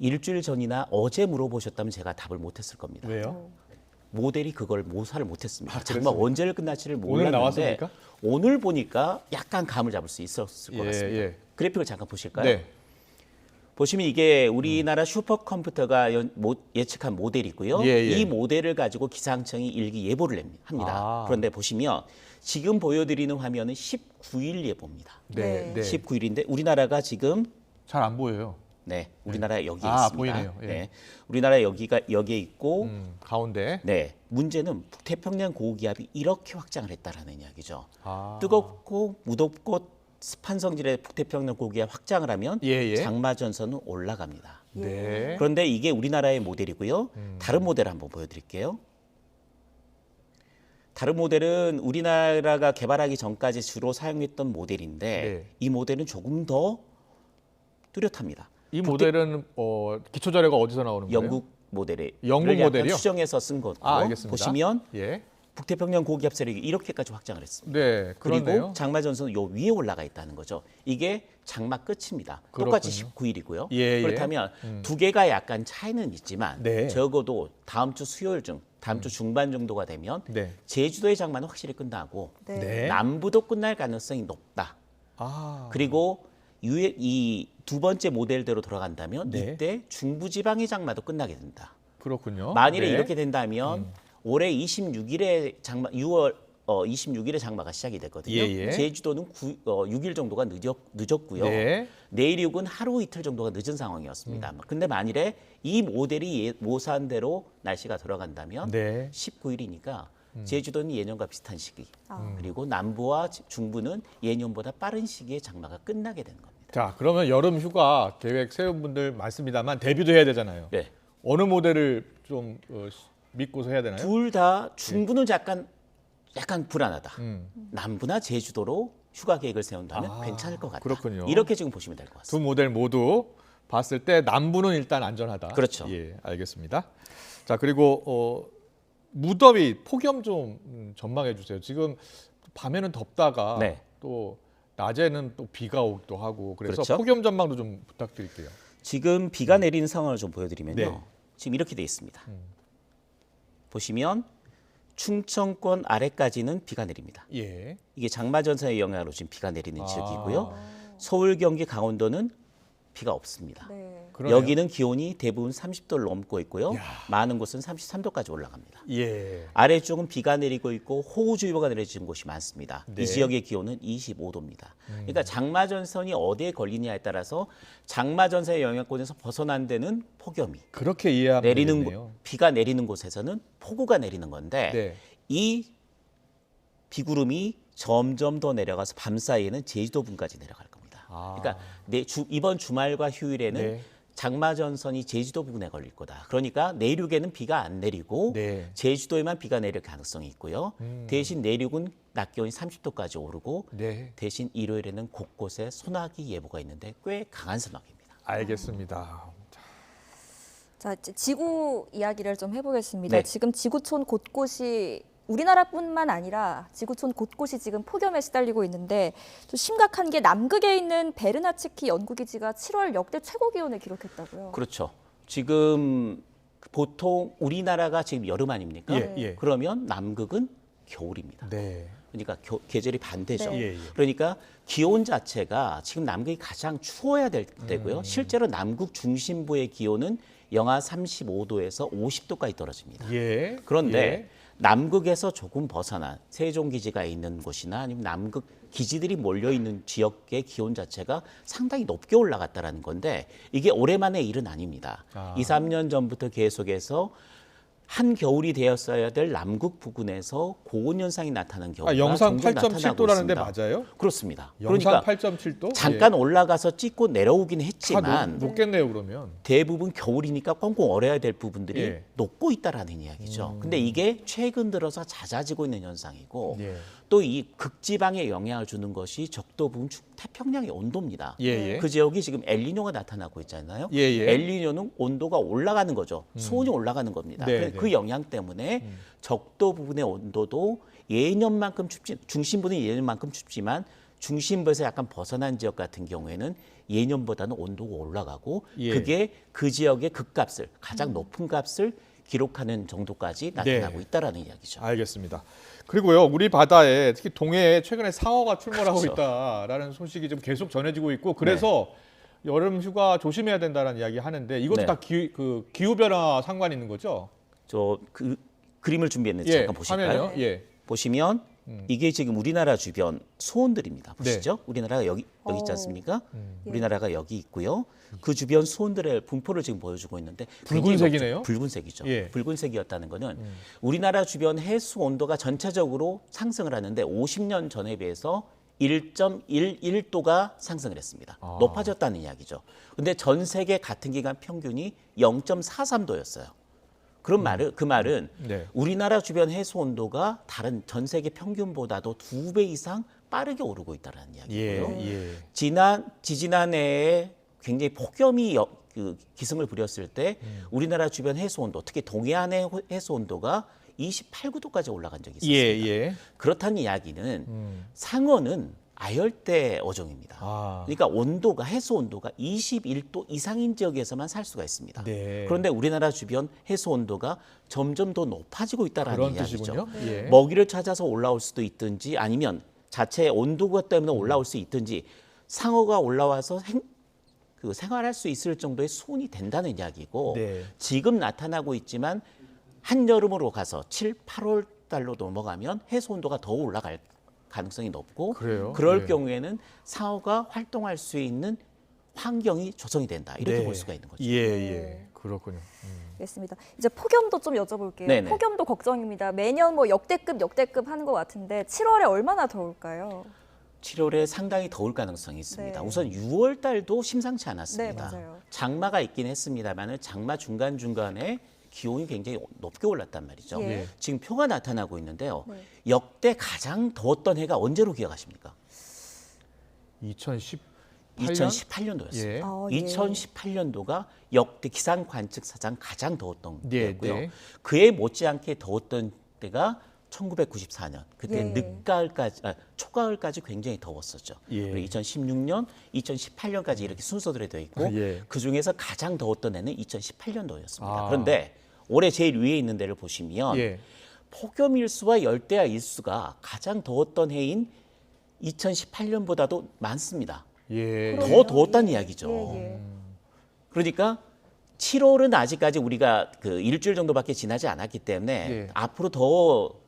Speaker 5: 일주일 전이나 어제 물어보셨다면 제가 답을 못했을 겁니다.
Speaker 1: 왜요?
Speaker 5: 모델이 그걸 모사를 못했습니다. 장마
Speaker 1: 그랬습니까?
Speaker 5: 언제를 끝날지를
Speaker 1: 오늘
Speaker 5: 몰랐는데
Speaker 1: 나왔습니까?
Speaker 5: 오늘 보니까 약간 감을 잡을 수 있었을 것 같습니다. 그래픽을 잠깐 보실까요?
Speaker 1: 네.
Speaker 5: 보시면 이게 우리나라 슈퍼컴퓨터가 예측한 모델이고요. 이 모델을 가지고 기상청이 일기 예보를 합니다. 그런데 보시면 지금 보여드리는 화면은 19일 예보입니다.
Speaker 1: 네.
Speaker 5: 19일인데 우리나라가 지금
Speaker 1: 잘 안 보여요.
Speaker 5: 네, 우리나라 여기에 있습니다.
Speaker 1: 보이네요. 예.
Speaker 5: 네, 우리나라 여기에 있고
Speaker 1: 가운데.
Speaker 5: 네, 문제는 북태평양 고기압이 이렇게 확장을 했다라는 이야기죠. 뜨겁고 무덥고 습한 성질의 북태평양 고기압 확장을 하면 장마 전선은 올라갑니다.
Speaker 1: 네.
Speaker 5: 그런데 이게 우리나라의 모델이고요. 다른 모델 한번 보여드릴게요. 다른 모델은 우리나라가 개발하기 전까지 주로 사용했던 모델인데 이 모델은 조금 더 뚜렷합니다.
Speaker 1: 이 모델은 기초 자료가 어디서 나오는 거예요?
Speaker 5: 영국 모델에
Speaker 1: 영국 모델이요?
Speaker 5: 수정해서 쓴 거고
Speaker 1: 알겠습니다.
Speaker 5: 보시면 북태평양 고기압 세력이 이렇게까지 확장을 했습니다.
Speaker 1: 네, 그렇네요.
Speaker 5: 그리고 장마 전선은 요 위에 올라가 있다는 거죠. 이게 장마 끝입니다. 똑같이 19일이고요. 그렇다면 두 개가 약간 차이는 있지만 적어도 다음 주 수요일쯤, 다음 주 중반 정도가 되면 제주도의 장마는 확실히 끝나고 남부도 끝날 가능성이 높다. 그리고 이 두 번째 모델대로 돌아간다면 이때 중부지방의 장마도 끝나게 된다.
Speaker 1: 그렇군요.
Speaker 5: 만일에 이렇게 된다면 올해 26일에 장마 6월 26일에 장마가 시작이 됐거든요. 제주도는 6일 정도가 늦었고요. 내륙은 하루 이틀 정도가 늦은 상황이었습니다. 근데 만일에 이 모델이 모사한 대로 날씨가 돌아간다면 19일이니까 제주도는 예년과 비슷한 시기, 그리고 남부와 중부는 예년보다 빠른 시기에 장마가 끝나게 되는 겁니다.
Speaker 1: 자, 그러면 여름 휴가 계획 세운 분들 많습니다만 데뷔도 해야 되잖아요. 어느 모델을 좀 믿고서 해야 되나요?
Speaker 5: 둘 다 중부는 약간 불안하다. 남부나 제주도로 휴가 계획을 세운다면 괜찮을 것 같다.
Speaker 1: 그렇군요.
Speaker 5: 이렇게 지금 보시면 될 것 같습니다.
Speaker 1: 두 모델 모두 봤을 때 남부는 일단 안전하다.
Speaker 5: 그렇죠.
Speaker 1: 예, 알겠습니다. 자, 그리고 무더위 폭염 좀 전망해 주세요. 지금 밤에는 덥다가 또 낮에는 또 비가 오기도 하고 그래서 폭염 전망도 좀 부탁드릴게요.
Speaker 5: 지금 비가 내리는 상황을 좀 보여드리면요. 지금 이렇게 돼 있습니다. 보시면 충청권 아래까지는 비가 내립니다. 이게 장마 전선의 영향으로 지금 비가 내리는 지역이고요. 서울, 경기, 강원도는 비가 없습니다. 여기는 기온이 대부분 30도를 넘고 있고요. 많은 곳은 33도까지 올라갑니다. 아래쪽은 비가 내리고 있고 호우주의보가 내려지는 곳이 많습니다. 이 지역의 기온은 25도입니다. 그러니까 장마 전선이 어디에 걸리냐에 따라서 장마 전선의 영향권에서 벗어난 데는 폭염이,
Speaker 1: 그렇게 이해하면 되겠네요.
Speaker 5: 비가 내리는 곳에서는 폭우가 내리는 건데 이 비구름이 점점 더 내려가서 밤 사이에는 제주도 분까지 내려갈 겁니다. 그러니까 이번 주말과 휴일에는 장마 전선이 제주도 부근에 걸릴 거다. 그러니까 내륙에는 비가 안 내리고 제주도에만 비가 내릴 가능성이 있고요. 대신 내륙은 낮 기온이 30도까지 오르고 대신 일요일에는 곳곳에 소나기 예보가 있는데 꽤 강한 소나기입니다.
Speaker 1: 알겠습니다.
Speaker 2: 자, 지구 이야기를 좀 해보겠습니다.
Speaker 5: 네.
Speaker 2: 지금 지구촌 곳곳이 우리나라뿐만 아니라 지구촌 곳곳이 지금 폭염에 시달리고 있는데 좀 심각한 게 남극에 있는 베르나츠키 연구기지가 7월 역대 최고 기온을 기록했다고요.
Speaker 5: 그렇죠. 지금 보통 우리나라가 지금 여름 아닙니까? 그러면 남극은 겨울입니다. 그러니까 계절이 반대죠. 그러니까 기온 자체가 지금 남극이 가장 추워야 될 때고요. 실제로 남극 중심부의 기온은 영하 35도에서 50도까지 떨어집니다. 그런데 남극에서 조금 벗어난 세종기지가 있는 곳이나 아니면 남극 기지들이 몰려있는 지역의 기온 자체가 상당히 높게 올라갔다는 건데 이게 오랜만의 일은 아닙니다. 2, 3년 전부터 계속해서 한겨울이 되었어야 될 남극 부근에서 고온 현상이 나타나는 경우가
Speaker 1: 영상
Speaker 5: 종종 나타나고
Speaker 1: 8.7도라는데
Speaker 5: 있습니다.
Speaker 1: 맞아요?
Speaker 5: 그렇습니다.
Speaker 1: 영상
Speaker 5: 그러니까
Speaker 1: 8.7도?
Speaker 5: 잠깐 올라가서 찍고 내려오긴 했지만
Speaker 1: 높겠네요, 그러면.
Speaker 5: 대부분 겨울이니까 꽁꽁 얼어야 될 부분들이 녹고 있다라는 이야기죠. 근데 이게 최근 들어서 잦아지고 있는 현상이고 또 이 극지방에 영향을 주는 것이 적도 부분 태평양의 온도입니다. 그 지역이 지금 엘니뇨가 나타나고 있잖아요. 엘니뇨는 온도가 올라가는 거죠. 수온이 올라가는 겁니다. 그 영향 때문에 적도 부분의 온도도 예년만큼 중심부는 예년만큼 춥지만 중심부에서 약간 벗어난 지역 같은 경우에는 예년보다는 온도가 올라가고 그게 그 지역의 극값을 가장 높은 값을 기록하는 정도까지 나타나고 있다라는 이야기죠.
Speaker 1: 알겠습니다. 그리고요, 우리 바다에 특히 동해에 최근에 상어가 출몰하고 있다라는 소식이 좀 계속 전해지고 있고 그래서 여름 휴가 조심해야 된다는 이야기 하는데 이것도 다 기후 변화 상관이 있는 거죠?
Speaker 5: 저 그림을 준비했는데 잠깐 보실까요? 보시면 이게 지금 우리나라 주변 수온들입니다. 보시죠? 우리나라가 여기 있지 않습니까? 우리나라가 여기 있고요. 그 주변 수온들의 분포를 지금 보여주고 있는데
Speaker 1: 붉은색이네요.
Speaker 5: 붉은색이죠. 붉은색이었다는 거는 우리나라 주변 해수 온도가 전체적으로 상승을 하는데 50년 전에 비해서 1.11도가 상승을 했습니다. 높아졌다는 이야기죠. 근데 전 세계 같은 기간 평균이 0.43도였어요. 그런 그 말은 우리나라 주변 해수 온도가 다른 전 세계 평균보다도 2배 이상 빠르게 오르고 있다는 이야기고요. 지지난해에 굉장히 폭염이 기승을 부렸을 때 우리나라 주변 해수 온도, 특히 동해안의 해수 온도가 28~9도까지 올라간 적이 있었습니다. 그렇다는 이야기는 상어는 아열대 어종입니다. 그러니까 온도가 해수 온도가 21도 이상인 지역에서만 살 수가 있습니다. 그런데 우리나라 주변 해수 온도가 점점 더 높아지고 있다는 이야기죠. 먹이를 찾아서 올라올 수도 있든지 아니면 자체 온도가 때문에 올라올 수 있든지 상어가 올라와서 생활할 수 있을 정도의 수온이 된다는 이야기고 지금 나타나고 있지만 한여름으로 가서 7, 8월 달로 넘어가면 해수 온도가 더 올라갈 가능성이 높고 그럴 경우에는 상어가 활동할 수 있는 환경이 조성이 된다. 이렇게 볼 수가 있는 거죠.
Speaker 1: 그렇군요.
Speaker 2: 알겠습니다. 이제 폭염도 좀 여쭤볼게요. 폭염도 걱정입니다. 매년 뭐 역대급 하는 것 같은데 7월에 얼마나 더울까요?
Speaker 5: 7월에 상당히 더울 가능성이 있습니다. 우선 6월 달도 심상치 않았습니다. 장마가 있긴 했습니다만 장마 중간중간에 기온이 굉장히 높게 올랐단 말이죠. 지금 표가 나타나고 있는데요. 역대 가장 더웠던 해가 언제로 기억하십니까? 2018년도였습니다. 2018년도가 역대 기상 관측사상 가장 더웠던 때고요. 그에 못지않게 더웠던 때가 1994년 그때 늦가을까지 초가을까지 굉장히 더웠었죠. 2016년, 2018년까지 이렇게 순서대로 되어 있고 그 중에서 가장 더웠던 해는 2018년도였습니다. 그런데 올해 제일 위에 있는 데를 보시면 폭염 일수와 열대야 일수가 가장 더웠던 해인 2018년보다도 많습니다. 더 더웠다는 이야기죠. 그러니까 7월은 아직까지 우리가 일주일 정도밖에 지나지 않았기 때문에 앞으로 더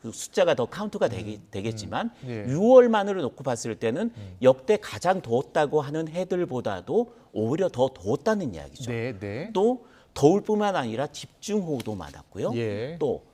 Speaker 5: 숫자가 더 카운트가 되겠지만 6월만으로 놓고 봤을 때는 역대 가장 더웠다고 하는 해들보다도 오히려 더 더웠다는 이야기죠. 또 더울 뿐만 아니라 집중호우도 많았고요. 또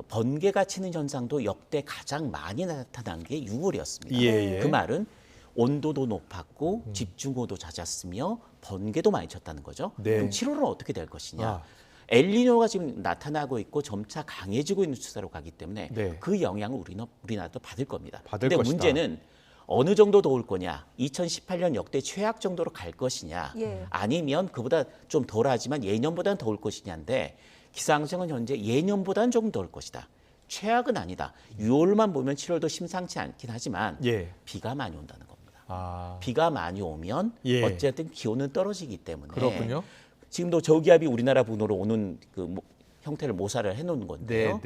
Speaker 5: 번개가 치는 현상도 역대 가장 많이 나타난 게 6월이었습니다. 그 말은 온도도 높았고 집중호우도 잦았으며 번개도 많이 쳤다는 거죠. 그럼 7월은 어떻게 될 것이냐. 엘니뇨가 지금 나타나고 있고 점차 강해지고 있는 추세로 가기 때문에 그 영향을 우리나라도 받을 겁니다. 그런데 문제는 어느 정도 더울 거냐? 2018년 역대 최악 정도로 갈 것이냐?
Speaker 2: 예.
Speaker 5: 아니면 그보다 좀 덜하지만 예년보다는 더울 것이냐인데 기상청은 현재 예년보다는 조금 더울 것이다. 최악은 아니다. 6월만 보면 7월도 심상치 않긴 하지만 비가 많이 온다는 겁니다. 비가 많이 오면 어쨌든 기온은 떨어지기 때문에
Speaker 1: 그렇군요.
Speaker 5: 지금도 저기압이 우리나라 분으로 오는 그 형태를 모사를 해놓은 건데요.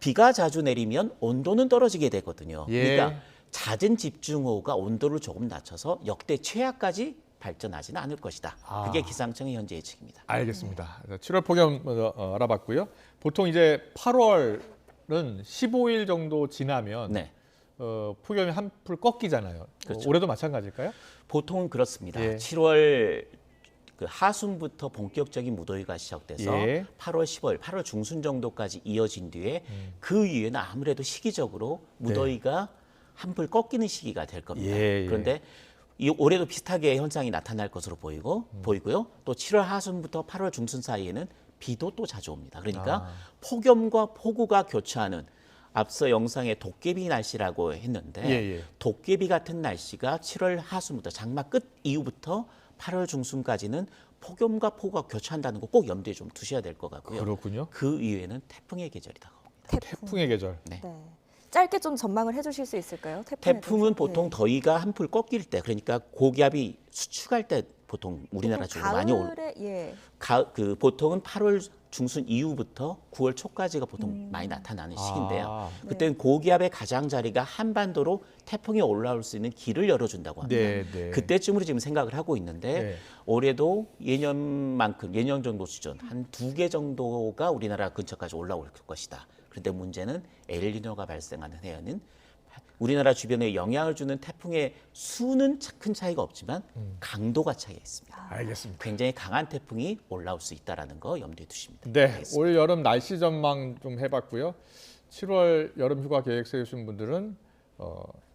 Speaker 5: 비가 자주 내리면 온도는 떨어지게 되거든요. 그러니까 잦은 집중호우가 온도를 조금 낮춰서 역대 최악까지 발전하지는 않을 것이다. 그게 기상청의 현재 예측입니다.
Speaker 1: 알겠습니다. 7월 폭염 알아봤고요. 보통 이제 8월은 15일 정도 지나면 폭염이 한풀 꺾이잖아요.
Speaker 5: 그렇죠.
Speaker 1: 올해도 마찬가지일까요?
Speaker 5: 보통은 그렇습니다. 7월 그 하순부터 본격적인 무더위가 시작돼서 8월, 10월, 8월 중순 정도까지 이어진 뒤에 그 이후에는 아무래도 시기적으로 무더위가 한풀 꺾이는 시기가 될 겁니다. 그런데 올해도 비슷하게 현상이 나타날 것으로 보이고요. 또 7월 하순부터 8월 중순 사이에는 비도 또 자주 옵니다. 그러니까 폭염과 폭우가 교차하는 앞서 영상에 도깨비 날씨라고 했는데 도깨비 같은 날씨가 7월 하순부터 장마 끝 이후부터 8월 중순까지는 폭염과 폭우가 교차한다는 거 꼭 염두에 좀 두셔야 될 것 같고요.
Speaker 1: 그렇군요.
Speaker 5: 그 이후에는 태풍의 계절이 다가옵니다.
Speaker 1: 태풍의 계절.
Speaker 5: 네.
Speaker 2: 짧게 좀 전망을 해주실 수 있을까요?
Speaker 5: 태풍은 보통 더위가 한풀 꺾일 때, 그러니까 고기압이 수축할 때 보통 우리나라 쪽으로 많이 오고, 보통은 8월 중순 이후부터 9월 초까지가 보통 많이 나타나는 시기인데요. 그때는 고기압의 가장자리가 한반도로 태풍이 올라올 수 있는 길을 열어준다고 합니다. 그때쯤으로 지금 생각을 하고 있는데 올해도 예년만큼, 예년 정도 수준 한 2개 정도가 우리나라 근처까지 올라올 것이다. 그런데 문제는 엘니뇨가 발생하는 해에는 우리나라 주변에 영향을 주는 태풍의 수는 큰 차이가 없지만 강도가 차이가 있습니다.
Speaker 1: 알겠습니다.
Speaker 5: 굉장히 강한 태풍이 올라올 수 있다는 거 염두에 두십니다.
Speaker 1: 네, 올 여름 날씨 전망 좀 해봤고요. 7월 여름 휴가 계획 세우신 분들은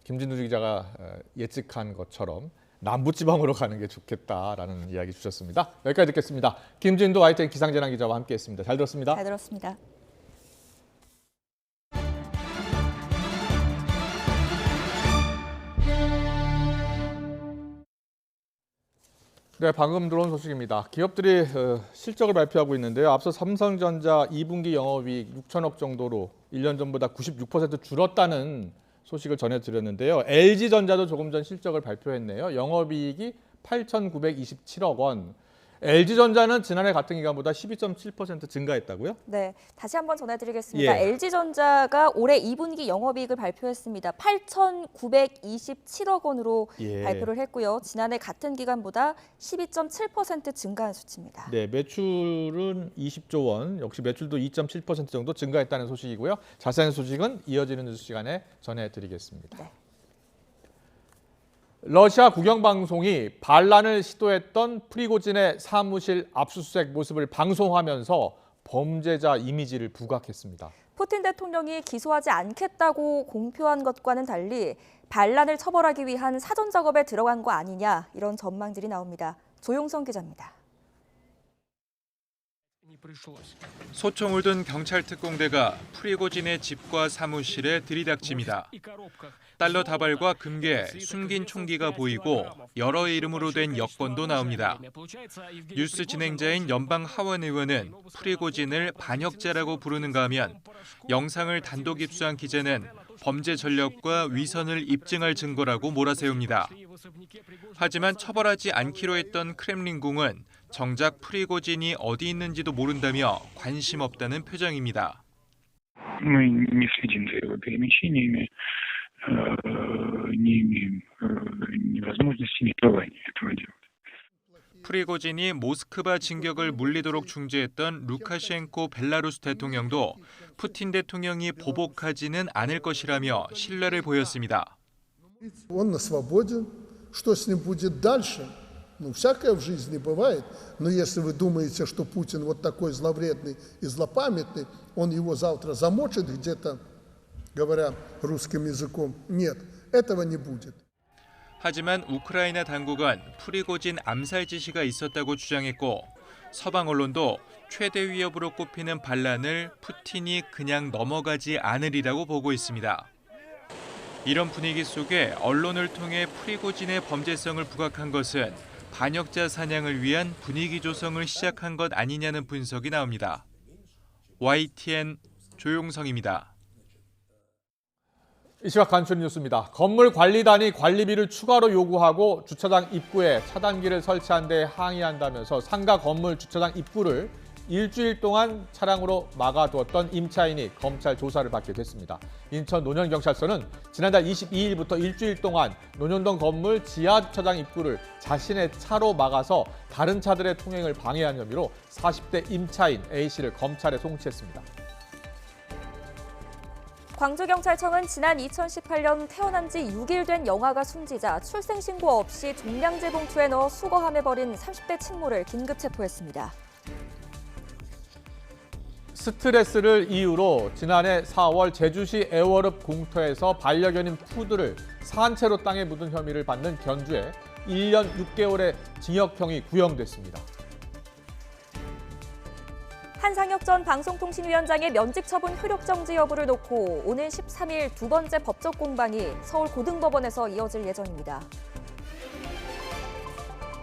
Speaker 1: 김진두 기자가 예측한 것처럼 남부지방으로 가는 게 좋겠다라는 이야기 주셨습니다. 여기까지 듣겠습니다. 김진두 YTN 기상재난 기자와 함께했습니다. 잘 들었습니다.
Speaker 2: 잘 들었습니다.
Speaker 1: 네, 방금 들어온 소식입니다. 기업들이 실적을 발표하고 있는데요. 앞서 삼성전자 2분기 영업이익 6천억 정도로 1년 전보다 96% 줄었다는 소식을 전해드렸는데요. LG전자도 조금 전 실적을 발표했네요. 영업이익이 8,927억 원. LG전자는 지난해 같은 기간보다 12.7% 증가했다고요?
Speaker 2: 네, 다시 한번 전해드리겠습니다. LG전자가 올해 2분기 영업이익을 발표했습니다. 8,927억 원으로 발표를 했고요. 지난해 같은 기간보다 12.7% 증가한 수치입니다.
Speaker 1: 네, 매출은 20조 원, 역시 매출도 2.7% 정도 증가했다는 소식이고요. 자세한 소식은 이어지는 뉴스 시간에 전해드리겠습니다.
Speaker 2: 네.
Speaker 1: 러시아 국영방송이 반란을 시도했던 프리고진의 사무실 압수수색 모습을 방송하면서 범죄자 이미지를 부각했습니다.
Speaker 2: 푸틴 대통령이 기소하지 않겠다고 공표한 것과는 달리 반란을 처벌하기 위한 사전 작업에 들어간 거 아니냐, 이런 전망들이 나옵니다. 조용성 기자입니다.
Speaker 7: 소총을 든 경찰 특공대가 프리고진의 집과 사무실에 들이닥칩니다. 달러 다발과 금괴, 숨긴 총기가 보이고 여러 이름으로 된 여권도 나옵니다. 뉴스 진행자인 연방 하원 의원은 프리고진을 반역자라고 부르는가 하면 영상을 단독 입수한 기자는 범죄 전력과 위선을 입증할 증거라고 몰아세웁니다. 하지만 처벌하지 않기로 했던 크렘린궁은 정작 프리고진이 어디 있는지도 모른다며 관심 없다는 표정입니다.
Speaker 8: Мы не следим за его перемещениями, не имеем ни возможности, ни желания этого делать.
Speaker 7: 프리고진이 모스크바 진격을 물리도록 중재했던 루카셴코 벨라루스 대통령도 푸틴 대통령이 보복하지는 않을 것이라며 신뢰를 보였습니다.
Speaker 9: Он на свободе. Что с ним будет дальше? Ну, всякое в жизни бывает. Но если вы думаете, что Путин вот такой зловредный и злопамятный, он его завтра замочит где-то, говоря русским языком, нет, этого не будет.
Speaker 7: 하지만 우크라이나 당국은 프리고진 암살 지시가 있었다고 주장했고 서방 언론도 최대 위협으로 꼽히는 반란을 푸틴이 그냥 넘어가지 않으리라고 보고 있습니다. 이런 분위기 속에 언론을 통해 프리고진의 범죄성을 부각한 것은 반역자 사냥을 위한 분위기 조성을 시작한 것 아니냐는 분석이 나옵니다. YTN 조용성입니다.
Speaker 1: 이 시각 간추린 뉴스입니다. 건물관리단이 관리비를 추가로 요구하고 주차장 입구에 차단기를 설치한 데 항의한다면서 상가 건물 주차장 입구를 일주일 동안 차량으로 막아두었던 임차인이 검찰 조사를 받게 됐습니다. 인천 논현경찰서는 지난달 22일부터 일주일 동안 논현동 건물 지하 주차장 입구를 자신의 차로 막아서 다른 차들의 통행을 방해한 혐의로 40대 임차인 A씨를 검찰에 송치했습니다.
Speaker 2: 광주경찰청은 지난 2018년 태어난 지 6일 된 영아가 숨지자 출생신고 없이 종량제 봉투에 넣어 수거함에 버린 30대 친모를 긴급 체포했습니다.
Speaker 1: 스트레스를 이유로 지난해 4월 제주시 애월읍 공터에서 반려견인 푸드를 산채로 땅에 묻은 혐의를 받는 견주에 1년 6개월의 징역형이 구형됐습니다.
Speaker 2: 한상혁 전 방송통신위원장의 면직 처분 효력 정지 여부를 놓고 오는 13일 두 번째 법적 공방이 서울 고등법원에서 이어질 예정입니다.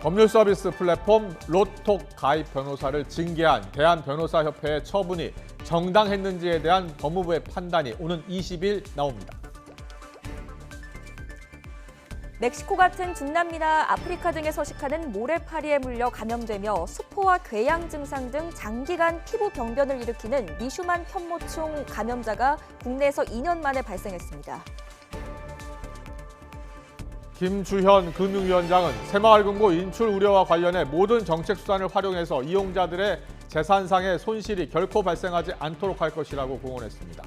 Speaker 1: 법률 서비스 플랫폼 로톡 가입 변호사를 징계한 대한변호사협회의 처분이 정당했는지에 대한 법무부의 판단이 오는 20일 나옵니다.
Speaker 2: 멕시코 같은 중남미나 아프리카 등에 서식하는 모래파리에 물려 감염되며 수포와 궤양 증상 등 장기간 피부 병변을 일으키는 리슈만 편모충 감염자가 국내에서 2년 만에 발생했습니다.
Speaker 1: 김주현 금융위원장은 새마을금고 인출 우려와 관련해 모든 정책 수단을 활용해서 이용자들의 재산상의 손실이 결코 발생하지 않도록 할 것이라고 공언했습니다.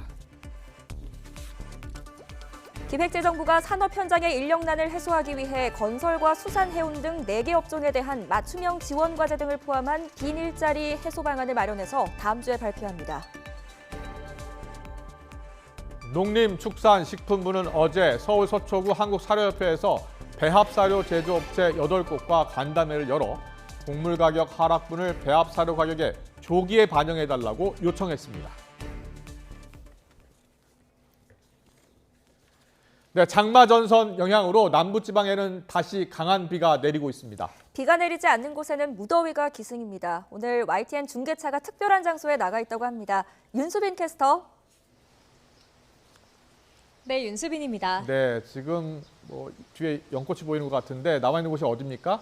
Speaker 2: 기획재정부가 산업 현장의 인력난을 해소하기 위해 건설과 수산해운 등 4개 업종에 대한 맞춤형 지원 과제 등을 포함한 긴 일자리 해소 방안을 마련해서 다음 주에 발표합니다.
Speaker 1: 농림축산식품부는 어제 서울 서초구 한국사료협회에서 배합사료 제조업체 8곳과 간담회를 열어 곡물 가격 하락분을 배합사료 가격에 조기에 반영해달라고 요청했습니다. 네, 장마 전선 영향으로 남부지방에는 다시 강한 비가 내리고 있습니다.
Speaker 2: 비가 내리지 않는 곳에는 무더위가 기승입니다. 오늘 YTN 중계차가 특별한 장소에 나가 있다고 합니다. 윤수빈 캐스터. 네, 윤수빈입니다.
Speaker 1: 네, 지금 뒤에 연꽃이 보이는 것 같은데 나와 있는 곳이 어디입니까?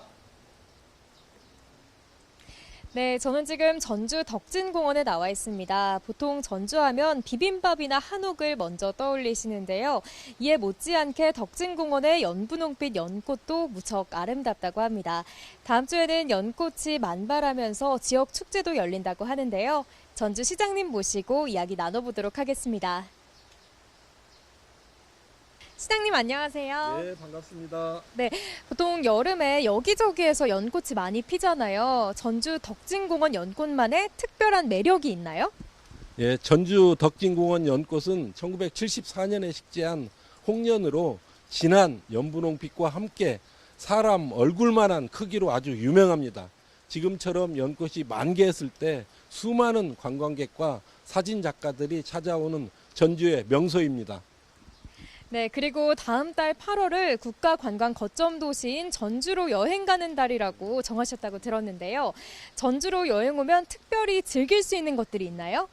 Speaker 6: 네, 저는 지금 전주 덕진공원에 나와 있습니다. 보통 전주하면 비빔밥이나 한옥을 먼저 떠올리시는데요. 이에 못지않게 덕진공원의 연분홍빛 연꽃도 무척 아름답다고 합니다. 다음 주에는 연꽃이 만발하면서 지역 축제도 열린다고 하는데요. 전주 시장님 모시고 이야기 나눠보도록 하겠습니다. 시장님 안녕하세요.
Speaker 10: 네, 반갑습니다.
Speaker 6: 네, 보통 여름에 여기저기에서 연꽃이 많이 피잖아요. 전주 덕진공원 연꽃만의 특별한 매력이 있나요?
Speaker 10: 예, 전주 덕진공원 연꽃은 1974년에 식재한 홍련으로 진한 연분홍빛과 함께 사람 얼굴만한 크기로 아주 유명합니다. 지금처럼 연꽃이 만개했을 때 수많은 관광객과 사진 작가들이 찾아오는 전주의 명소입니다.
Speaker 6: 네, 그리고 다음 달 8월을 국가관광 거점 도시인 전주로 여행 가는 달이라고 정하셨다고 들었는데요. 전주로 여행 오면 특별히 즐길 수 있는 것들이 있나요?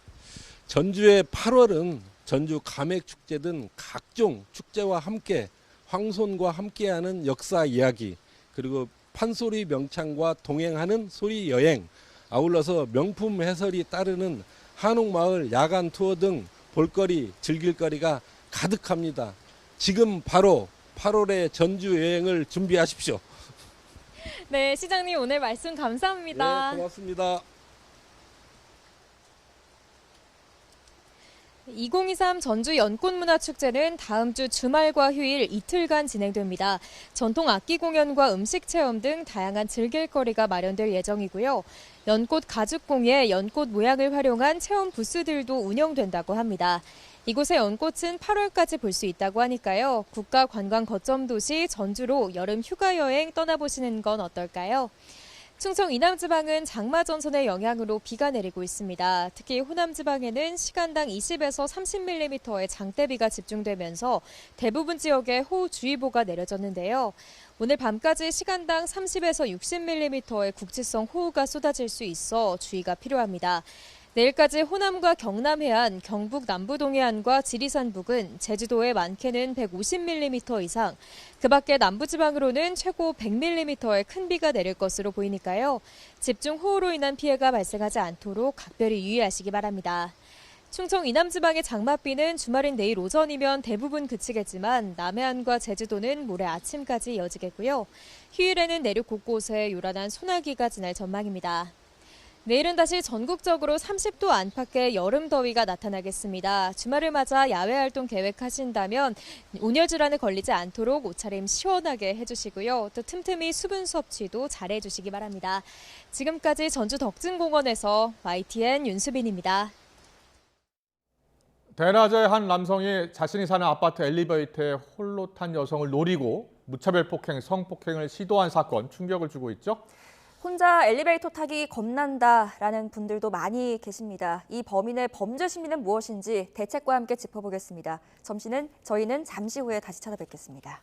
Speaker 10: 전주의 8월은 전주 가맥축제 등 각종 축제와 함께 황손과 함께하는 역사 이야기, 그리고 판소리 명창과 동행하는 소리 여행, 아울러서 명품 해설이 따르는 한옥마을 야간 투어 등 볼거리, 즐길거리가 가득합니다. 지금 바로 8월에 전주 여행을 준비하십시오.
Speaker 6: 네, 시장님 오늘 말씀 감사합니다.
Speaker 10: 네, 고맙습니다.
Speaker 6: 2023 전주 연꽃문화축제는 다음 주 주말과 휴일 이틀간 진행됩니다. 전통 악기 공연과 음식 체험 등 다양한 즐길거리가 마련될 예정이고요. 연꽃 가죽공예, 연꽃 모양을 활용한 체험 부스들도 운영된다고 합니다. 이곳의 연꽃은 8월까지 볼 수 있다고 하니까요. 국가관광 거점 도시 전주로 여름 휴가 여행 떠나보시는 건 어떨까요? 충청 이남지방은 장마 전선의 영향으로 비가 내리고 있습니다. 특히 호남 지방에는 시간당 20에서 30mm의 장대비가 집중되면서 대부분 지역에 호우주의보가 내려졌는데요. 오늘 밤까지 시간당 30에서 60mm의 국지성 호우가 쏟아질 수 있어 주의가 필요합니다. 내일까지 호남과 경남 해안, 경북 남부 동해안과 지리산 부근, 제주도의 많게는 150mm 이상, 그 밖에 남부지방으로는 최고 100mm의 큰 비가 내릴 것으로 보이니까요. 집중 호우로 인한 피해가 발생하지 않도록 각별히 유의하시기 바랍니다. 충청 이남지방의 장맛비는 주말인 내일 오전이면 대부분 그치겠지만 남해안과 제주도는 모레 아침까지 이어지겠고요. 휴일에는 내륙 곳곳에 요란한 소나기가 지날 전망입니다. 내일은 다시 전국적으로 30도 안팎의 여름 더위가 나타나겠습니다. 주말을 맞아 야외 활동 계획하신다면 온열 질환에 걸리지 않도록 옷차림 시원하게 해주시고요. 또 틈틈이 수분 섭취도 잘 해주시기 바랍니다. 지금까지 전주 덕진공원에서 YTN 윤수빈입니다.
Speaker 1: 대낮에 한 남성이 자신이 사는 아파트 엘리베이터에 홀로 탄 여성을 노리고 무차별 폭행, 성폭행을 시도한 사건 충격을 주고 있죠.
Speaker 2: 혼자 엘리베이터 타기 겁난다라는 분들도 많이 계십니다. 이 범인의 범죄 심리는 무엇인지 대책과 함께 짚어보겠습니다. 저희는 잠시 후에 다시 찾아뵙겠습니다.